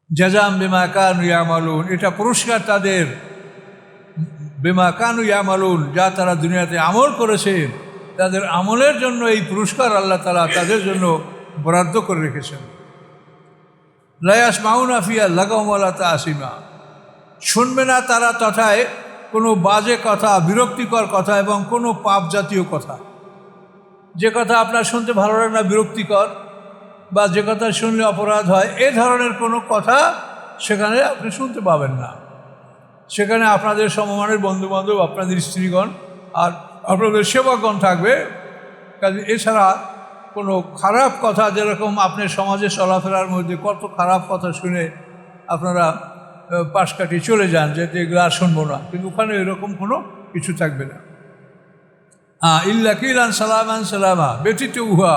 জাযাম বিমা কানু ইয়ামালুন, এটা পুরস্কার তাদের, বিমা কানু ইয়ামালুন, যা তারা দুনিয়াতে আমল করেছে, তাদের আমলের জন্য এই পুরস্কার আল্লাহ তাআলা তাদের জন্য বরাদ্দ করে রেখেছেন। লা ইয়াসমাউনা ফিহা লাগাওয়া ওয়ালা তাসিমা, শুনবে না তারা তথায় কোনো বাজে কথা, বিরক্তিকর কথা এবং কোনো পাপ জাতীয় কথা। যে কথা আপনার শুনতে ভালো লাগে না, বিরক্তিকর, বা যে কথা শুনলে অপরাধ হয়, এ ধরনের কোনো কথা সেখানে আপনি শুনতে পাবেন না। সেখানে আপনাদের সমমানের বন্ধুবান্ধব, আপনাদের স্ত্রীগণ আর আপনাদের সেবকগণ থাকবে। কাজে এছাড়া কোনো খারাপ কথা, যেরকম আপনার সমাজে চলাফেরার মধ্যে কত খারাপ কথা শুনে আপনারা পাশ কাটিয়ে চলে যান যে এগুলো আর শুনবো না, কিন্তু ওখানে এরকম কোনো কিছু থাকবে না। ইল্লা কিলান সালামান সালামা, ব্যতীত উহা,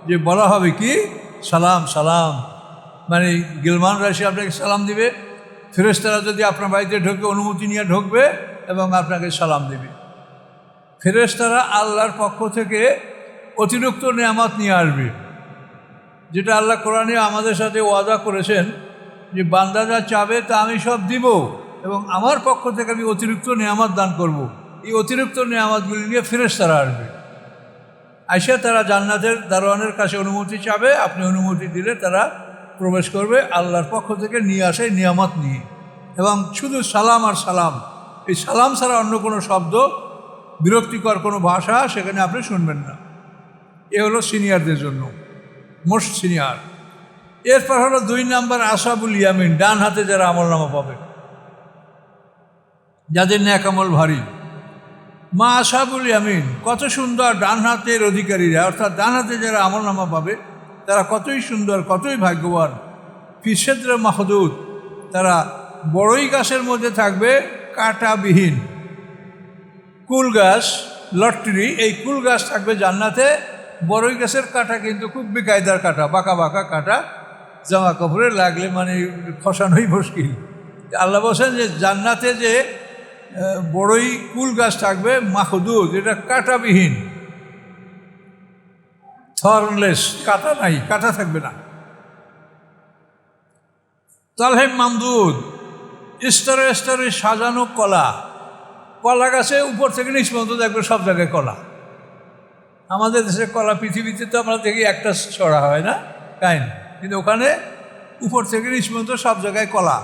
যে বলা হবে কি সালাম সালাম, মানে গিলমানরা এসে আপনাকে সালাম দিবে। ফেরেশতারা যদি আপনার বাড়িতে ঢোকে অনুমতি নিয়ে ঢুকবে এবং আপনাকে সালাম দেবে। ফেরেশতারা আল্লাহর পক্ষ থেকে অতিরিক্ত নেয়ামত নিয়ে আসবে, যেটা আল্লাহ কোরআনে আমাদের সাথে ওয়াদা করেছেন যে বান্দা যা চাবে তা আমি সব দিব এবং আমার পক্ষ থেকে আমি অতিরিক্ত নেয়ামত দান করব। এই অতিরিক্ত নেয়ামতগুলি নিয়ে ফেরেশতারা আসবে। আইসা তারা জান্নাতের দারোয়ানের কাছে অনুমতি চাবে, আপনি অনুমতি দিলে তারা প্রবেশ করবে আল্লাহর পক্ষ থেকে নিয়ে আসে নিয়ামত নিয়ে। এবং শুধু সালাম আর সালাম, এই সালাম ছাড়া অন্য কোনো শব্দ, বিরক্তিকর কোনো ভাষা সেখানে আপনি শুনবেন না। এ হলো সিনিয়রদের জন্য, মোস্ট সিনিয়র। এরপর হলো 2 নম্বর আসহাবুল ইয়ামিন, ডান হাতে যারা আমলনামা পাবে, যাদের নেক আমল ভারী। মা আসহাবুল ইয়ামিন, কত সুন্দর ডান হাতের অধিকারীরা, অর্থাৎ ডান হাতে যারা আমলনামা পাবে তারা কতই সুন্দর, কতই ভাগ্যবান। ফি সিদর মাহদুদ, তারা বড়ই গাছের মধ্যে থাকবে, কাঁটাবিহীন। কুল গাছ, লটরি, এই কুল গাছ থাকবে জান্নাতে। বড়ই গাছের কাঁটা কিন্তু খুব বেকায়দার কাঁটা, বাঁকা বাঁকা কাঁটা, জামা কাপড়ে লাগলে মানে খসানোই মুশকিল। আল্লাহ বলছেন যে জান্নাতে যে বড়ই কুল গাছ থাকবে মাহদুদ, এটা কাঁটাবিহীন, থর্নলেস, কাঁটা নাই, কাঁটা থাকবে না। তালহেম মামদুদ, স্তরে স্তরে সাজানো কলা। কলা গাছে উপর থেকে নিচ পর্যন্ত দেখবে সব জায়গায় কলা। আমাদের দেশে কলা, পৃথিবীতে তো আমরা দেখি একটা ছড়া হয় না, তাই না? কিন্তু ওখানে উপর থেকে নিচ পর্যন্ত সব জায়গায় কলা।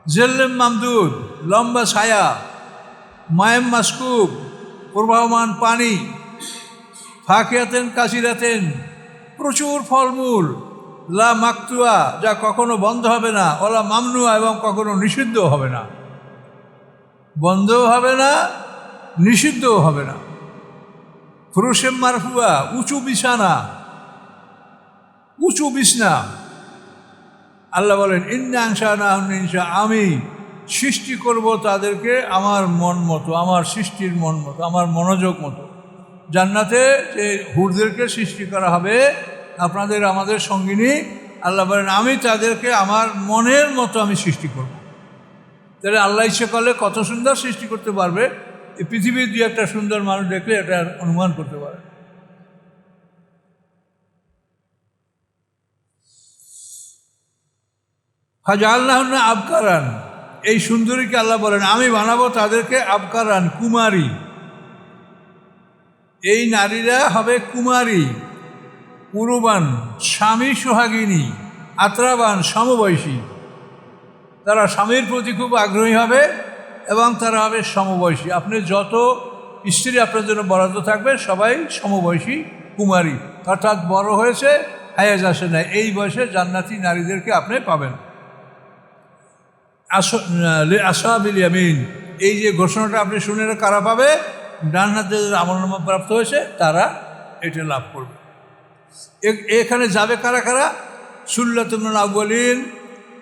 জেল্লেম মামদুদ, লম্বা ছায়া, মায়েম মাসকুব, প্রবাহমান পানি, ফাকিয়াতেন কাসিরাতেন, প্রচুর ফলমূল, লা মাকতুয়া, যা কখনো বন্ধ হবে না, ওলা মামনুয়া, এবং কখনো নিষিদ্ধ হবে না, বন্ধও হবে না, নিষিদ্ধও হবে না। ফুরুশেম মারফুয়া, উঁচু বিছানা, উঁচু বিছনা। আল্লাহ বলেন ইন্না আনশানা ইনশা, আমি সৃষ্টি করব তাদেরকে আমার মন মতো, আমার সৃষ্টির মন মতো, আমার মনোযোগ মতো। জান্নাতে যে হুরদেরকে সৃষ্টি করা হবে, আপনাদের আমাদের সঙ্গিনী, আল্লাহ বলেন আমি তাদেরকে আমার মনের মতো আমি সৃষ্টি করব। তাহলে আল্লাহ ইচ্ছে করলে কত সুন্দর সৃষ্টি করতে পারবে, এই পৃথিবীর দুই একটা সুন্দর মানুষ দেখলে এটা অনুমান করতে পারে। ফাজআলনাহুন্না আবকারান, এই সুন্দরীকে আল্লাহ বলেন আমি বানাবো তাদেরকে আবকারান, কুমারী। এই নারীরা হবে কুমারী, পুরুবান, স্বামী সোহাগিনী, আত্রাবান, সমবয়সী। তারা স্বামীর প্রতি খুব আগ্রহী হবে এবং তারা হবে সমবয়সী। আপনি যত স্ত্রী আপনার জন্য বরাদ্দ থাকবে সবাই সমবয়সী কুমারী, অর্থাৎ বড় হয়েছে, হায়াজ আসে না, এই বয়সে জান্নাতি নারীদেরকে আপনি পাবেন। আসহাবিল ইয়ামিন, এই যে ঘোষণাটা আপনি শুনে কারা পাবে? জান্নাতে যারা আমলনামা প্রাপ্ত হয়েছে তারা এটা লাভ করবে। এখানে যাবে কারা কারা? সুল্লাতুম মিনাল আউয়ালিন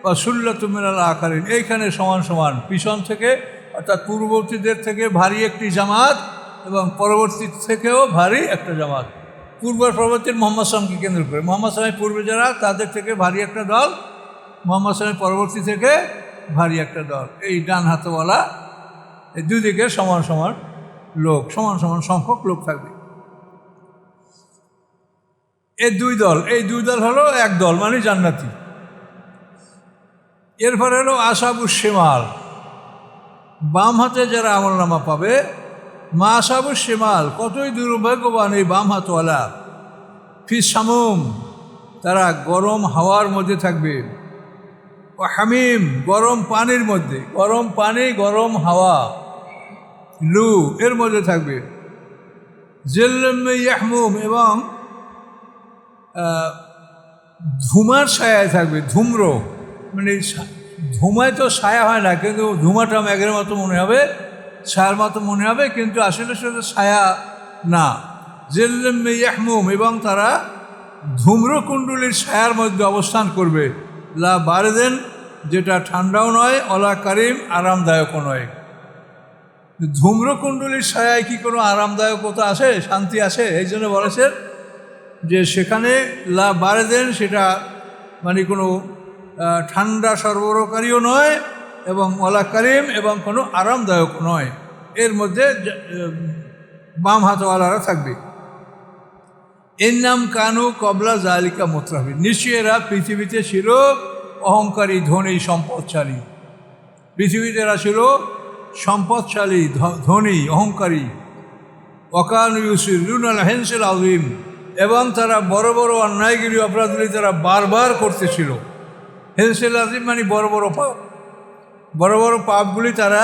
বা সুল্লাতুম মিনাল আখিরিন, এইখানে সমান সমান পিছন থেকে অর্থাৎ পূর্ববর্তীদের থেকে ভারী একটি জামাত এবং পরবর্তী থেকেও ভারী একটা জামাত। পূর্বের পরবর্তীর মোহাম্মদ সাল্লামকে কেন্দ্র করে, মোহাম্মদ সাল্লামের পূর্বে যারা তাদের থেকে ভারী একটা দল, মোহাম্মদ সাল্লামের পরবর্তী থেকে ভারী একটা দল। এই ডান হাতওয়ালা, এই দুই দিকে সমান সমান লোক, সমান সমান সংখ্যক লোক থাকবে। এই দুই দল হলো এক দল, মানে জান্নাতি। এরপরে হলো আসহাবুশ শিমাল, বাম হাতে যারা আমলনামা পাবে। মা আসহাবুশ শিমাল, কতই দুর্ভাগ্যবান এই বাম হাতওয়ালা। ফি সামুম, তারা গরম হাওয়ার মধ্যে থাকবে। ও হামিম, গরম পানির মধ্যে, গরম পানি, গরম হাওয়া, লু এর মধ্যে থাকবে। জিল্লুম মিন ইয়াহমুম, এবং ধুমার ছায়ায় থাকবে। ধূম্র মানে ধুমায় তো ছায়া হয় না, কিন্তু ধুমাটা মেঘের মতো মনে হবে, ছায়ার মতো মনে হবে, কিন্তু আসলে সেটা ছায়া না। জিল্লুম মিন ইয়াহমুম, এবং তারা ধূম্রকুণ্ডলীর ছায়ার মধ্যে অবস্থান করবে। লা বারেদেন, যেটা ঠান্ডাও নয়, অলা কারিম, আরামদায়কও নয়। ধূম্রকুণ্ডলীর ছায়ায় কি কোনো আরামদায়কতা আছে, শান্তি আছে? এই জন্য বলেছেন যে সেখানে লা বারেদেন, সেটা মানে কোনো ঠান্ডা সরবরাহকারীও নয় এবং ওয়ালা কারিম, এবং কোনো আরামদায়ক নয়। এর মধ্যে বাম হাতওয়ালারা থাকবে। এর নাম কানু কবলা জালিকা মুতরাফিন, নিশ্চয়ই এরা পৃথিবীতে ছিল অহংকারী, ধনী, সম্পদশালী। পৃথিবীতে এরা ছিল সম্পদশালী, ধনী, অহংকারী। ওয়াকানু ইউসিরুনা আল হিনসিল আযীম, এবং তারা বড় বড় অন্যায়গিরি, অপরাধগুলি তারা বারবার করতেছিল। হিনসিল আযীম মানে বড় বড় পাপ, বড় বড় পাপগুলি তারা,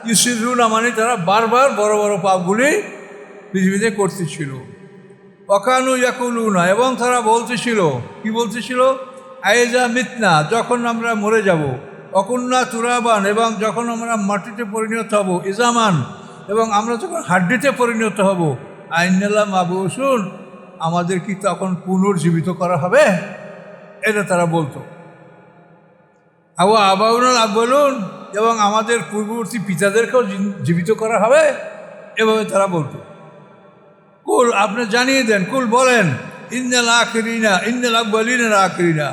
ইউসিরুনা মানে তারা বারবার বড় বড় পাপগুলি পৃথিবীতে করতেছিল। ওয়াকানু ইয়াকুলুনা, এবং তারা বলতেছিল, কি বলতেছিল? আইজা মিতনা, যখন আমরা মরে যাব, অকুন্না তুরাবান, এবং যখন আমরা মাটিতে পরিণত হব, ইজামান, এবং আমরা যখন হাড্ডিতে পরিণত হব, আইনাল্লাহ মাবুসুন, আমাদের কি তখন পুনর্জীবিত করা হবে? এটা তারা বলতো। আবাউনাল আব্বালুন, এবং আমাদের পূর্ববর্তী পিতাদেরকেও জীবিত করা হবে, এভাবে তারা বলতো। কুল, আপনি জানিয়ে দেন, কুল বলেন, ইন্নাল আখিরিনা, ইন্নাল আব্বালিনাল আখিরিনা,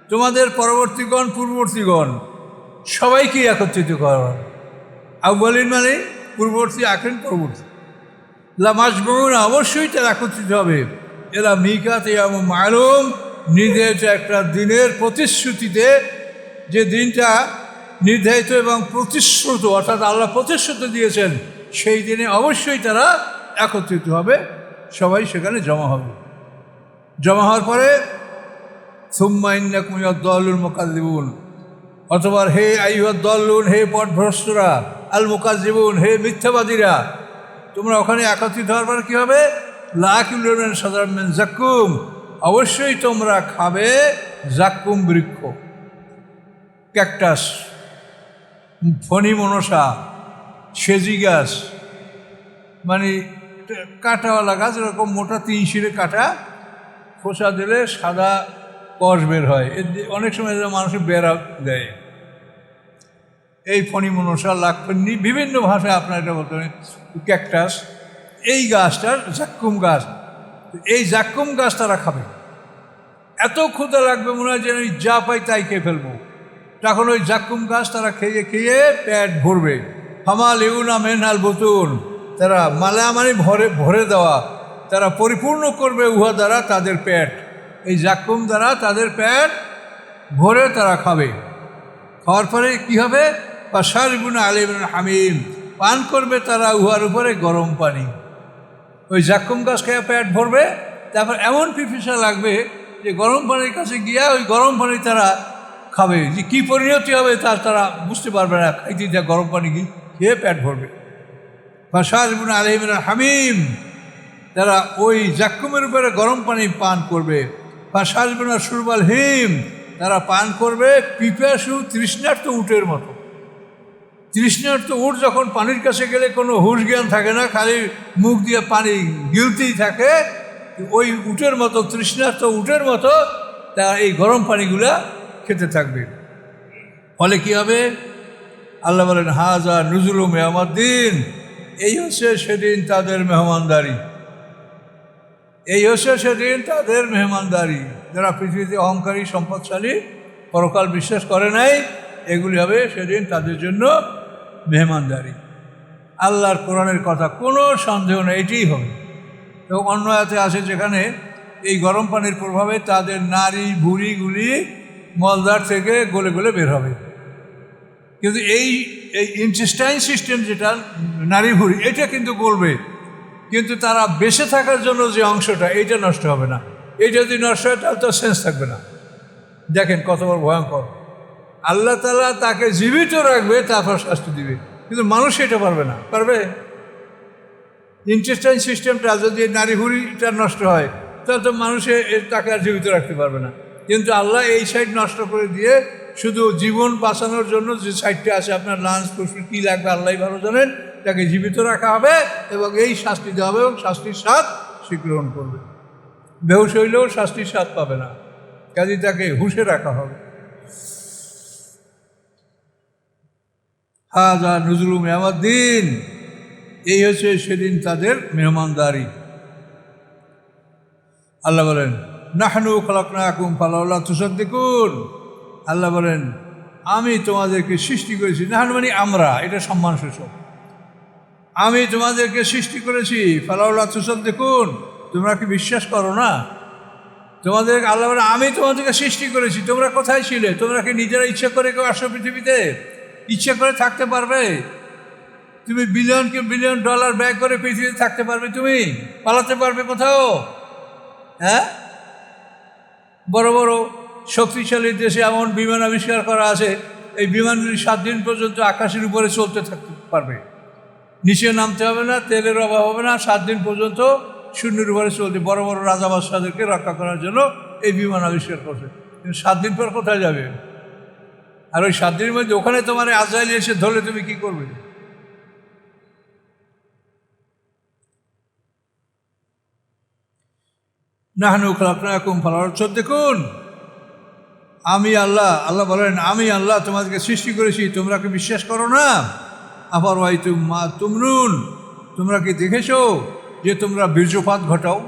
তোমাদের পরবর্তীগণ, পূর্ববর্তীগণ সবাইকে একত্রিত করা হবে। আব্বালিন মানে পূর্ববর্তী, আখিরিন পরবর্তী। লা মাজমুউনা, অবশ্যই তারা একত্রিত হবে। এরা মিকাতে ইয়াউম মালুম, নির্ধারিত একটা দিনের প্রতিশ্রুতিতে, যে দিনটা নির্ধারিত এবং প্রতিশ্রুত, অর্থাৎ আল্লাহ প্রতিশ্রুতি দিয়েছেন, সেই দিনে অবশ্যই তারা একত্রিত হবে, সবাই সেখানে জমা হবে। জমা হওয়ার পরে সুম্মা ইন্নাকুম ইয়াদ-দাল্লুল মুকাজ্জিবুন, অথবা হে আইয়ুহাদ-দাল্লুন, হে পথভ্রষ্টরা, আল মুকাজ্জিবুন, হে মিথ্যাবাদীরা, তোমরা ওখানে একত্রিত হওয়ার পর কী হবে? লাকিলুন শাজারাম মিন জাক্কুম, অবশ্যই তোমরা খাবে জাক্কুম বৃক্ষ, ক্যাকটাস, ফণি মনসা, সেজি গাছ, মানে কাঁটাওয়ালা গাছ, এরকম মোটা 3 শিরে কাঁটা, খোসা দিলে সাদা কষ বের হয়, অনেক সময় মানুষের বেড়া দেয়। এই ফণি মনসা, লাকফন্নি, বিভিন্ন ভাষায় আপনার এটা বলতে হবে ক্যাকটাস, এই গাছটার জাক্কুম গাছ, এই জাক্কুম গাছ তারা খাবে। এত ক্ষুধা লাগবে মনে হয় যেন যা পাই তাই খেয়ে ফেলবো। তখন ওই জাক্কুম গাছ তারা খেয়ে খেয়ে পেট ভরবে। ফামালিউনা মিনহাল বুতুন, তারা মালামালি ভরে দেওয়া, তারা পরিপূর্ণ করবে উহা দ্বারা তাদের পেট, এই জাক্কুম দ্বারা তাদের পেট ভরে তারা খাবে। খাওয়ার পরে কী হবে? ফাশারিবুনা আলাইহিম হামিম, পান করবে তারা উহার উপরে গরম পানি। ওই জাক্কুম গাছ খেয়ে পেট ভরবে, তারপর এমন পিপিসা লাগবে যে গরম পানির কাছে গিয়া ওই গরম পানি তারা খাবে। যে কী পরিণতি হবে তারা বুঝতে পারবে না, খাইতে যা গরম পানি খেয়ে পেট ভরবে। ফাশারিবুনা আলাইহিম হামিম, তারা ওই জাক্কুমের উপরে গরম পানি পান করবে। ফাশারিবুনা শুরবাল হিম, তারা পান করবে পিপাসু তৃষ্ণার্ত উটের মতো। তৃষ্ণার্ত উট যখন পানির কাছে গেলে কোনো হুঁশ জ্ঞান থাকে না, খালি মুখ দিয়ে পানি গিলতেই থাকে, ওই উটের মতো, তৃষ্ণার্ত উটের মতো তারা এই গরম পানিগুলা খেতে থাকবে। ফলে কী হবে? আল্লাহ বলেন হাজা নুজুলুম ইয়াউমিদ্দিন, এই হচ্ছে সেদিন তাদের মেহমানদারি, এই হচ্ছে সেদিন তাদের মেহমানদারি। যারা পৃথিবীতে অহংকারী, সম্পদশালী, পরকাল বিশ্বাস করে নাই, এগুলি হবে সেদিন তাদের জন্য মেহমানদারি। আল্লাহর কোরআনের কথা, কোনো সন্দেহ নেই, এটাই হবে। এবং অন্য আয়াতে আছে যেখানে এই গরম পানির প্রভাবে তাদের নারী ভুঁড়িগুলি মলদার থেকে গলে গলে বের হবে। কিন্তু এই ইন্টেস্টাইন সিস্টেম যেটা নারী ভুঁড়ি, এটা কিন্তু গলবে, কিন্তু তারা বেঁচে থাকার জন্য যে অংশটা, এইটা নষ্ট হবে না। এই যদি নষ্ট হয় তাহলে তো সেন্স থাকবে না। দেখেন কত বড় ভয়ঙ্কর। আল্লাহ তাআলা তাকে জীবিত রাখবে, তারপর শাস্তি দিবে, কিন্তু মানুষ এটা পারবে না। পারবে? ইন্টেস্টাইন সিস্টেমটা যদি নারী ভুঁড়িটা নষ্ট হয় তাহলে তো মানুষে তাকে আর জীবিত রাখতে পারবে না। কিন্তু আল্লাহ এই সাইড নষ্ট করে দিয়ে শুধু জীবন বাঁচানোর জন্য যে সাইডটা আছে, আপনার লাঞ্চ ফুসফুস কী লাগবে আল্লাহ ভালো জানেন, তাকে জীবিত রাখা হবে এবং এই শাস্তি দেওয়া হবে এবং শাস্তির স্বাদ সে গ্রহণ করবে। বেহুশ হইলেও শাস্তির স্বাদ পাবে না, কাজে তাকে হুঁশে রাখা হবে। হাজা নুজুলুম ইয়াউমিদ্দিন, এই হচ্ছে সেদিন তাদের মেহমানদারি। আল্লাহ বলেন নাহনু খালাকনাকুম ফালাউলা তুসাদ্দিকুন, আল্লাহ বলেন আমি তোমাদেরকে সৃষ্টি করেছি। নাহনু মানে আমরা, এটা সম্মানসূচক। আমি তোমাদেরকে সৃষ্টি করেছি, ফালাউলা তুসাদ্দিকুন, তোমরা কি বিশ্বাস করো না? তোমাদের আল্লাহ বলেন আমি তোমাদেরকে সৃষ্টি করেছি, তোমরা কোথায় ছিলে? তোমরা কি নিজেরা ইচ্ছা করে কেউ আসো পৃথিবীতে? ইচ্ছা করে থাকতে পারবে? তুমি বিলিয়ন ডলার ব্যয় করে পৃথিবীতে থাকতে পারবে? তুমি পালাতে পারবে কোথাও? হ্যাঁ, বড় বড় শক্তিশালী দেশে এমন বিমান আবিষ্কার করা আছে, এই বিমানগুলি 7 দিন পর্যন্ত আকাশের উপরে চলতে থাকতে পারবে, নিচে নামতে হবে না, তেলের অভাব হবে না, 7 দিন পর্যন্ত শূন্যের উপরে চলতে। বড় বড় রাজা বাদশাদেরকে রক্ষা করার জন্য এই বিমান আবিষ্কার করছে। কিন্তু 7 দিন পর কোথায় যাবে? আর ওই 7 দিনের মধ্যে ওখানে তোমার আজরাইল এসে ধরলে তুমি কি করবে? নাহনু খালাকনাকুম ফালাউলা তুসাদ্দিকুন, আমি আল্লাহ, আল্লাহ বলেন আমি আল্লাহ তোমাদেরকে সৃষ্টি করেছি, তোমরা কি বিশ্বাস করো না? আফারাআইতুম মা তুমনুন, তোমরা কি দেখেছো যে তোমরা বীর্যপাত ঘটাও?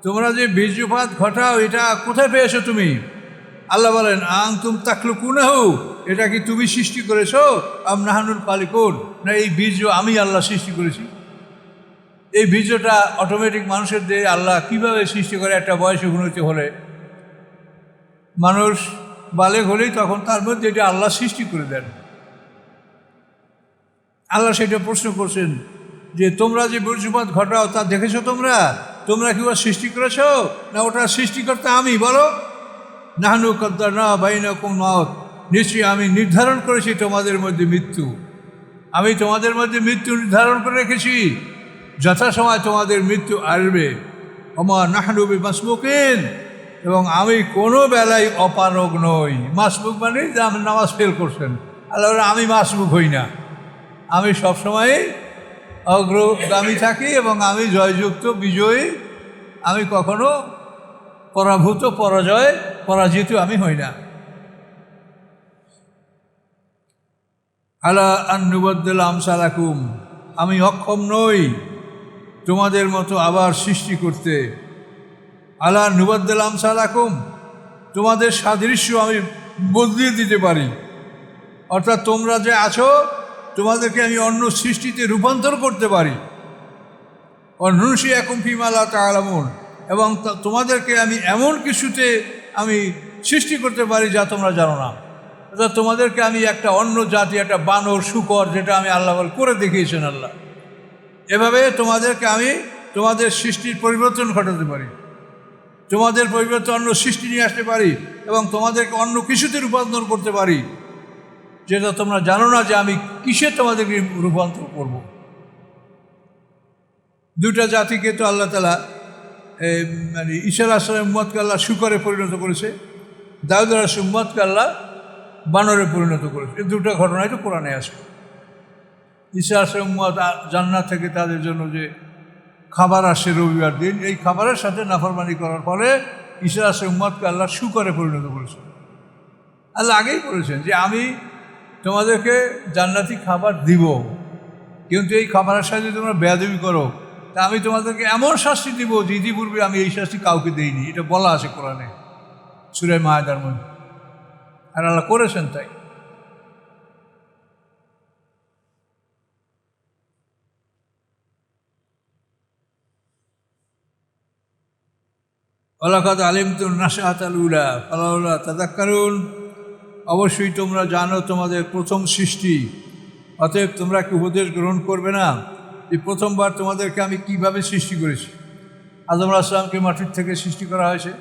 তোমরা যে বীর্যপাত ঘটাও এটা কোথায় পেয়েছো তুমি? আল্লাহ বলেন আনতুম তাখলুকুনাহু, এটা কি তুমি সৃষ্টি করেছো? আম নাহনুল খালিকুন, না এই বীর্য আমি আল্লাহ সৃষ্টি করেছি। এই বীর্যটা অটোমেটিক মানুষের দেহে আল্লাহ কীভাবে সৃষ্টি করে? একটা বয়সে উন্নতি হলে, মানুষ বালেগ হলেই তখন তার মধ্যে এটা আল্লাহ সৃষ্টি করে দেন। আল্লাহ সেটা প্রশ্ন করছেন যে তোমরা যে বীর্যপাত ঘটাও তা দেখেছো তোমরা? তোমরা কি ওটা সৃষ্টি করেছো না ওটা সৃষ্টিকর্তা আমি? বলো, নাহনু কদ্দারনা বাইনাকুম মাউত, নিশ্চয়ই আমি নির্ধারণ করেছি তোমাদের মধ্যে মৃত্যু, আমি তোমাদের মধ্যে মৃত্যু নির্ধারণ করে রেখেছি, যথাসময় তোমাদের মৃত্যু আসবে। ওমা নাহনু বিমাসবুকিন, এবং আমি কোনো বেলায় অপারগ নই। মাসবুক মানে যে আপনি নামাজ ফেল করছেন, আল্লাহ আমি মাসবুক হই না, আমি সবসময় অগ্রগামী থাকি এবং আমি জয়যুক্ত বিজয়ী, আমি কখনো পরাজিত আমি হই না। আলা আন নুবাদ্দিল আমসালাকুম, আমি অক্ষম নই তোমাদের মতো আবার সৃষ্টি করতে। আলা নুবাদ্দিল আমসালাকুম, তোমাদের সাদৃশ্য আমি বদলিয়ে দিতে পারি, অর্থাৎ তোমরা যে আছো তোমাদেরকে আমি অন্য সৃষ্টিতে রূপান্তর করতে পারি। নুনশিয়াকুম ফিমা লা তা'লামুন, এবং তোমাদেরকে আমি এমন কিছুতে আমি সৃষ্টি করতে পারি যা তোমরা জানো না। অর্থাৎ তোমাদেরকে আমি একটা অন্য জাতি, একটা বানর, শূকর, যেটা আমি আল্লাহ করে দেখিয়েছেন আল্লাহ, এভাবে তোমাদেরকে আমি তোমাদের সৃষ্টির পরিবর্তন ঘটাতে পারি, তোমাদের পরিবর্তন অন্য সৃষ্টি নিয়ে আসতে পারি, এবং তোমাদেরকে অন্য কিছুতে রূপান্তর করতে পারি যেটা তোমরা জানো না যে আমি কিসে তোমাদেরকে রূপান্তর করব। দুটা জাতিকে তো আল্লাহ তাআলা মানে ঈসা আলাইহিস সালামের উম্মতকে আল্লাহ শূকরে পরিণত করেছে, দাউদ আলাইহিস সালামের উম্মতকে আল্লাহ বানরে পরিণত করেছে। এই দুটো ঘটনাই তো কোরআনে আছে। ঈসা আলাইহিস সালামের উম্মত জান্নাত থেকে তাদের জন্য যে খাবার আসে রবিবার দিন, এই খাবারের সাথে নাফরমানি করার ফলে ঈসা আলাইহিস সালামের উম্মতকে আল্লাহ শূকরে পরিণত করেছে। আল্লাহ আগেই বলেছেন যে আমি তোমাদেরকে জান্নাতি খাবার দিব, কিন্তু এই খাবারের সাথে তোমরা বেয়াদবি করো তা আমি তোমাদেরকে এমন শাস্তি দিব যে ইতিপূর্বে আমি এই শাস্তি কাউকে দিইনি। এটা বলা আছে কোরআনে সূরা মায়েদার মধ্যে, আর আল্লাহ করেছেন তাই। ওয়ালাকাদ আলিমতুম নাশআতাল উলা ফালাউলা তাযাক্কারুন, অবশ্যই তোমরা জানো তোমাদের প্রথম সৃষ্টি, অতএব তোমরা কি উপদেশ গ্রহণ করবে না যে প্রথমবার তোমাদেরকে আমি কিভাবে সৃষ্টি করেছি। আদম আলাইহিস সালামকে মাটির থেকে সৃষ্টি করা হয়েছে,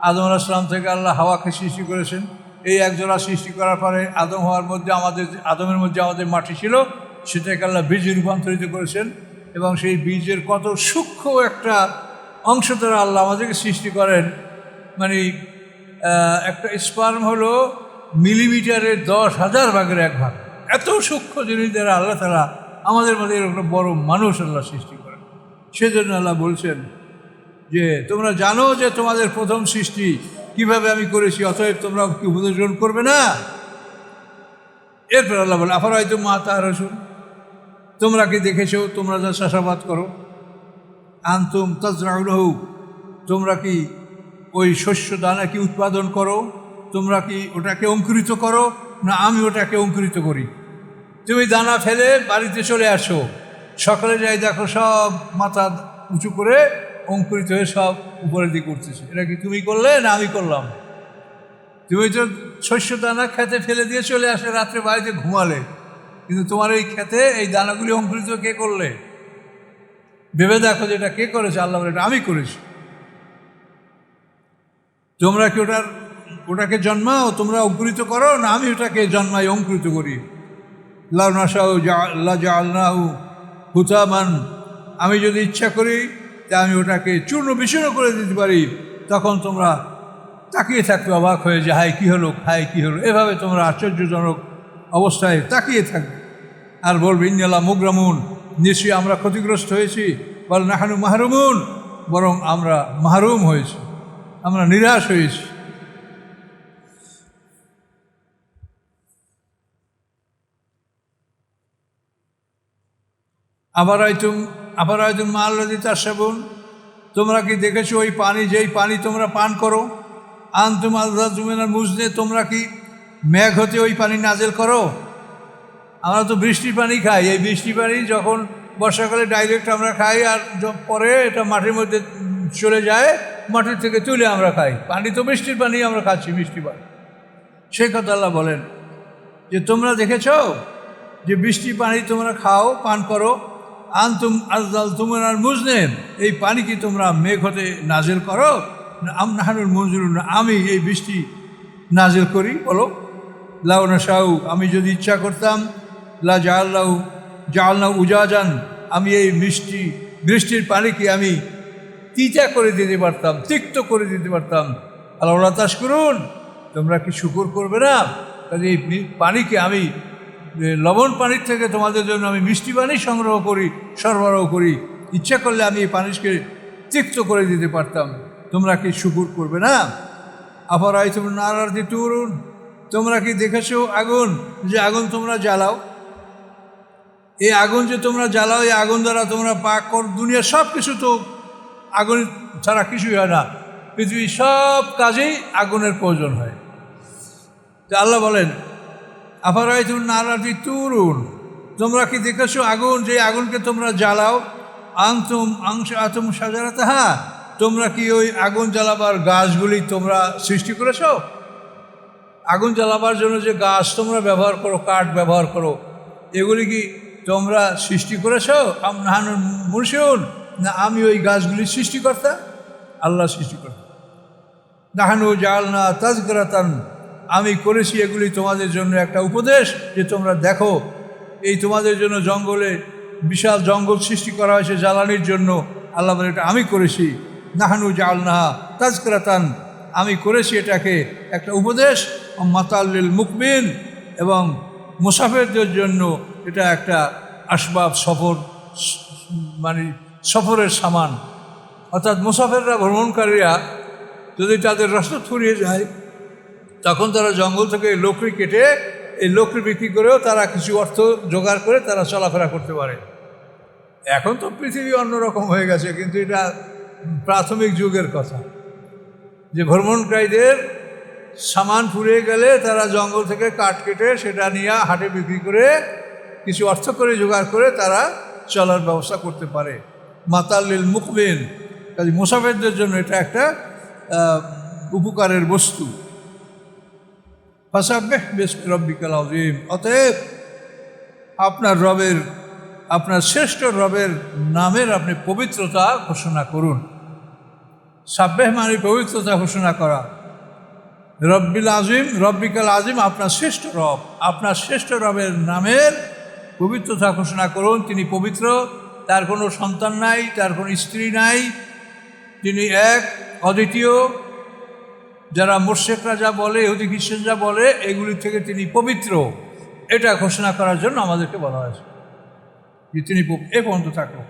আদম আলাইহিস সালাম থেকে আল্লাহ হাওয়াকে সৃষ্টি করেছেন। এই একজোড়া সৃষ্টি করার পরে আদমের মধ্যে আমাদের মাটি ছিল, সেটাকে আল্লাহ বীজে রূপান্তরিত করেছেন, এবং সেই বীজের কত সূক্ষ্ম একটা অংশ দ্বারা আল্লাহ আমাদেরকে সৃষ্টি করেন। মানে একটা স্পার্ম হলো মিলিমিটারের 10,000 ভাগের 1 ভাগ, এত সূক্ষ্ম জিনিস দ্বারা আল্লাহ তাআলা আমাদের মধ্যে এরকম বড় মানুষ আল্লাহ সৃষ্টি করেন। সেজন্য আল্লাহ বলছেন যে তোমরা জানো যে তোমাদের প্রথম সৃষ্টি কিভাবে আমি করেছি, অতএব তোমরা কি উপদেশ গ্রহণ করবে না। এরপর আল্লাহ বলে আফারাইতুম মা তাহরুন, তোমরা কি দেখেছো তোমরা যা চাষাবাদ করো, আনতুম তাজরাউনাহু, তোমরা কি ওই শস্য দানা কি উৎপাদন করো, তোমরা কি ওটাকে অঙ্কুরিত করো, না আমি ওটাকে অঙ্কুরিত করি। তুমি দানা ফেলে বাড়িতে চলে আসো, সকালে যাই দেখো সব মাথা উঁচু করে অঙ্কুরিত হয়ে সব উপরের দিকে উঠতেছে। এটা কি তুমি করলে না আমি করলাম? তুমি তো শস্য দানা খেতে ফেলে দিয়ে চলে আসে, রাত্রে বাড়িতে ঘুমালে, কিন্তু তোমার এই খেতে এই দানাগুলি অঙ্কুরিত কে করলে? ভেবে দেখো যে এটা কে করেছে। আল্লাহ বলে এটা আমি করেছি। তোমরা কি ওটাকে জন্মাও, তোমরা অঙ্কুরিত করো, না আমি ওটাকে জন্মাই অঙ্কুরিত করি। লাউ নাশাউ লাজআলনাহু হুতামান, আমি যদি ইচ্ছা করি তা আমি ওটাকে চূর্ণ বিচূর্ণ করে দিতে পারি। তখন তোমরা তাকিয়ে থাকবে অবাক হয়ে যে হায় কী হলো, হায় কী হলো, এভাবে তোমরা আশ্চর্যজনক অবস্থায় তাকিয়ে থাকবে আর বলবে ইন্নাল্লা মুগরামুন, নিশ্চয়ই আমরা ক্ষতিগ্রস্ত হয়েছি, বল নাহানু মাহরুমুন, বরং আমরা মাহরুম হয়েছি, আমরা নিরাশ হয়েছি। আবার আয়তুম মা আল্লাযী তাশরাবুন, তোমরা কি দেখেছো ওই পানি, যেই পানি তোমরা পান করো, আনতুম আনজালতুম মিনাল মুজনি, তোমরা কি মেঘ হতে ওই পানি নাজেল করো। আমরা তো বৃষ্টির পানি খাই, এই বৃষ্টির পানি যখন বর্ষাকালে ডাইরেক্ট আমরা খাই, আর পরে এটা মাটির মধ্যে চলে যায়, মাটির থেকে তুলে আমরা খাই। পানি তো বৃষ্টির পানি আমরা খাচ্ছি, মিষ্টি পানি। সেই কথা আল্লাহ বলেন যে তোমরা দেখেছো যে বৃষ্টির পানি তোমরা খাও, পান করো, আনতুম আনজালতুম মিনাল মুজনি, এই পানি কি তোমরা মেঘ হতে নাজেল করো। নাহানুল মুনজিলুন, আমি এই বৃষ্টি নাজিল করি? বলো, লাউ নাশাউ, আমি যদি ইচ্ছা করতাম, লা জাআলনা উজাজান, আমি এই বৃষ্টির পানিকে আমি তিতা করে দিতে পারতাম, তিক্ত করে দিতে পারতাম। আল্লাহ তাশকুরুন, তোমরা কি শুকর করবে না? কাজে এই পানিকে আমি লবণ পানির থেকে তোমাদের জন্য আমি মিষ্টি পানি সরবরাহ করি, ইচ্ছা করলে আমি এই পানিকে তিক্ত করে দিতে পারতাম। তোমরা কি শুকর করবে না? আফারাআইতুম নারাল্লাতী তুরুন, তোমরা কি দেখেছো আগুন, যে আগুন তোমরা জ্বালাও? এই আগুন যে তোমরা জ্বালাও, এই আগুন দ্বারা তোমরা পাক কর, দুনিয়া সব কিছু তো আগুন ছাড়া কিছুই হয় না, পৃথিবীর সব কাজেই আগুনের প্রয়োজন হয়। তো আল্লাহ বলেন, আফারাআইতুম নারাল্লাতী তুরুন, তোমরা কি দেখেছো আগুন, যে আগুনকে তোমরা জ্বালাও? আনতুম শাজারাতাহা, তোমরা কি ওই আগুন জ্বালাবার গাছগুলি তোমরা সৃষ্টি করেছো? আগুন জ্বালাবার জন্য যে গাছ তোমরা ব্যবহার করো, কাঠ ব্যবহার করো, এগুলি কি তোমরা সৃষ্টি করেছো? নাহানুল মুনশিউন, না আমি ওই গাছগুলির সৃষ্টিকর্তা? আল্লাহ সৃষ্টিকর্তা। নাহানু জাআলনা তাযকিরাতান, আমি করেছি এগুলি তোমাদের জন্য একটা উপদেশ, যে তোমরা দেখো, এই তোমাদের জন্য জঙ্গলে বিশাল জঙ্গল সৃষ্টি করা হয়েছে জ্বালানির জন্য। আল্লাহ বলে, এটা আমি করেছি। নাহানু জাআলনাহা তাযকিরাতান, আমি করেছি এটাকে একটা উপদেশ, মাতাল্লিল মুকমিন, এবং মুসাফিরদের জন্য এটা একটা আসবাব, মানে সফরের সামান। অর্থাৎ মুসাফিররা, ভ্রমণকারীরা যদি তাদের রাস্তা ফুরিয়ে যায়, তখন তারা জঙ্গল থেকে লকড়ি কেটে এই লকড়ি বিক্রি করেও তারা কিছু অর্থ জোগাড় করে তারা চলাফেরা করতে পারে। এখন তো পৃথিবী অন্যরকম হয়ে গেছে, কিন্তু এটা প্রাথমিক যুগের কথা, যে ভ্রমণকারীদের সামান ফুরিয়ে গেলে তারা জঙ্গল থেকে কাঠ কেটে সেটা নিয়ে হাটে বিক্রি করে কিছু অর্থ করে জোগাড় করে তারা চলার ব্যবস্থা করতে পারে। মাতাল্লিল মুকমিন, কাজে মুসাফিরদের জন্য এটা একটা উপকারের বস্তু। ফাসাব্বিহ বিসমি রাব্বিকাল আযীম, অতএব আপনার শ্রেষ্ঠ রবের নামের আপনি পবিত্রতা ঘোষণা করুন। সাব্বিহ মানে পবিত্রতা ঘোষণা করা। রব্বিকাল আযীম, আপনার শ্রেষ্ঠ রব, আপনার শ্রেষ্ঠ রবের নামের পবিত্রতা ঘোষণা করুন। তিনি পবিত্র, তার কোনো সন্তান নাই, তার কোনো স্ত্রী নাই, তিনি এক, অদ্বিতীয়। যারা মুশরিকরা যা বলে, ইহুদি খ্রিস্টান যা বলে, এগুলি থেকে তিনি পবিত্র, এটা ঘোষণা করার জন্য আমাদেরকে বলা হয়েছে যে তিনি এ পর্যন্ত থাকলো।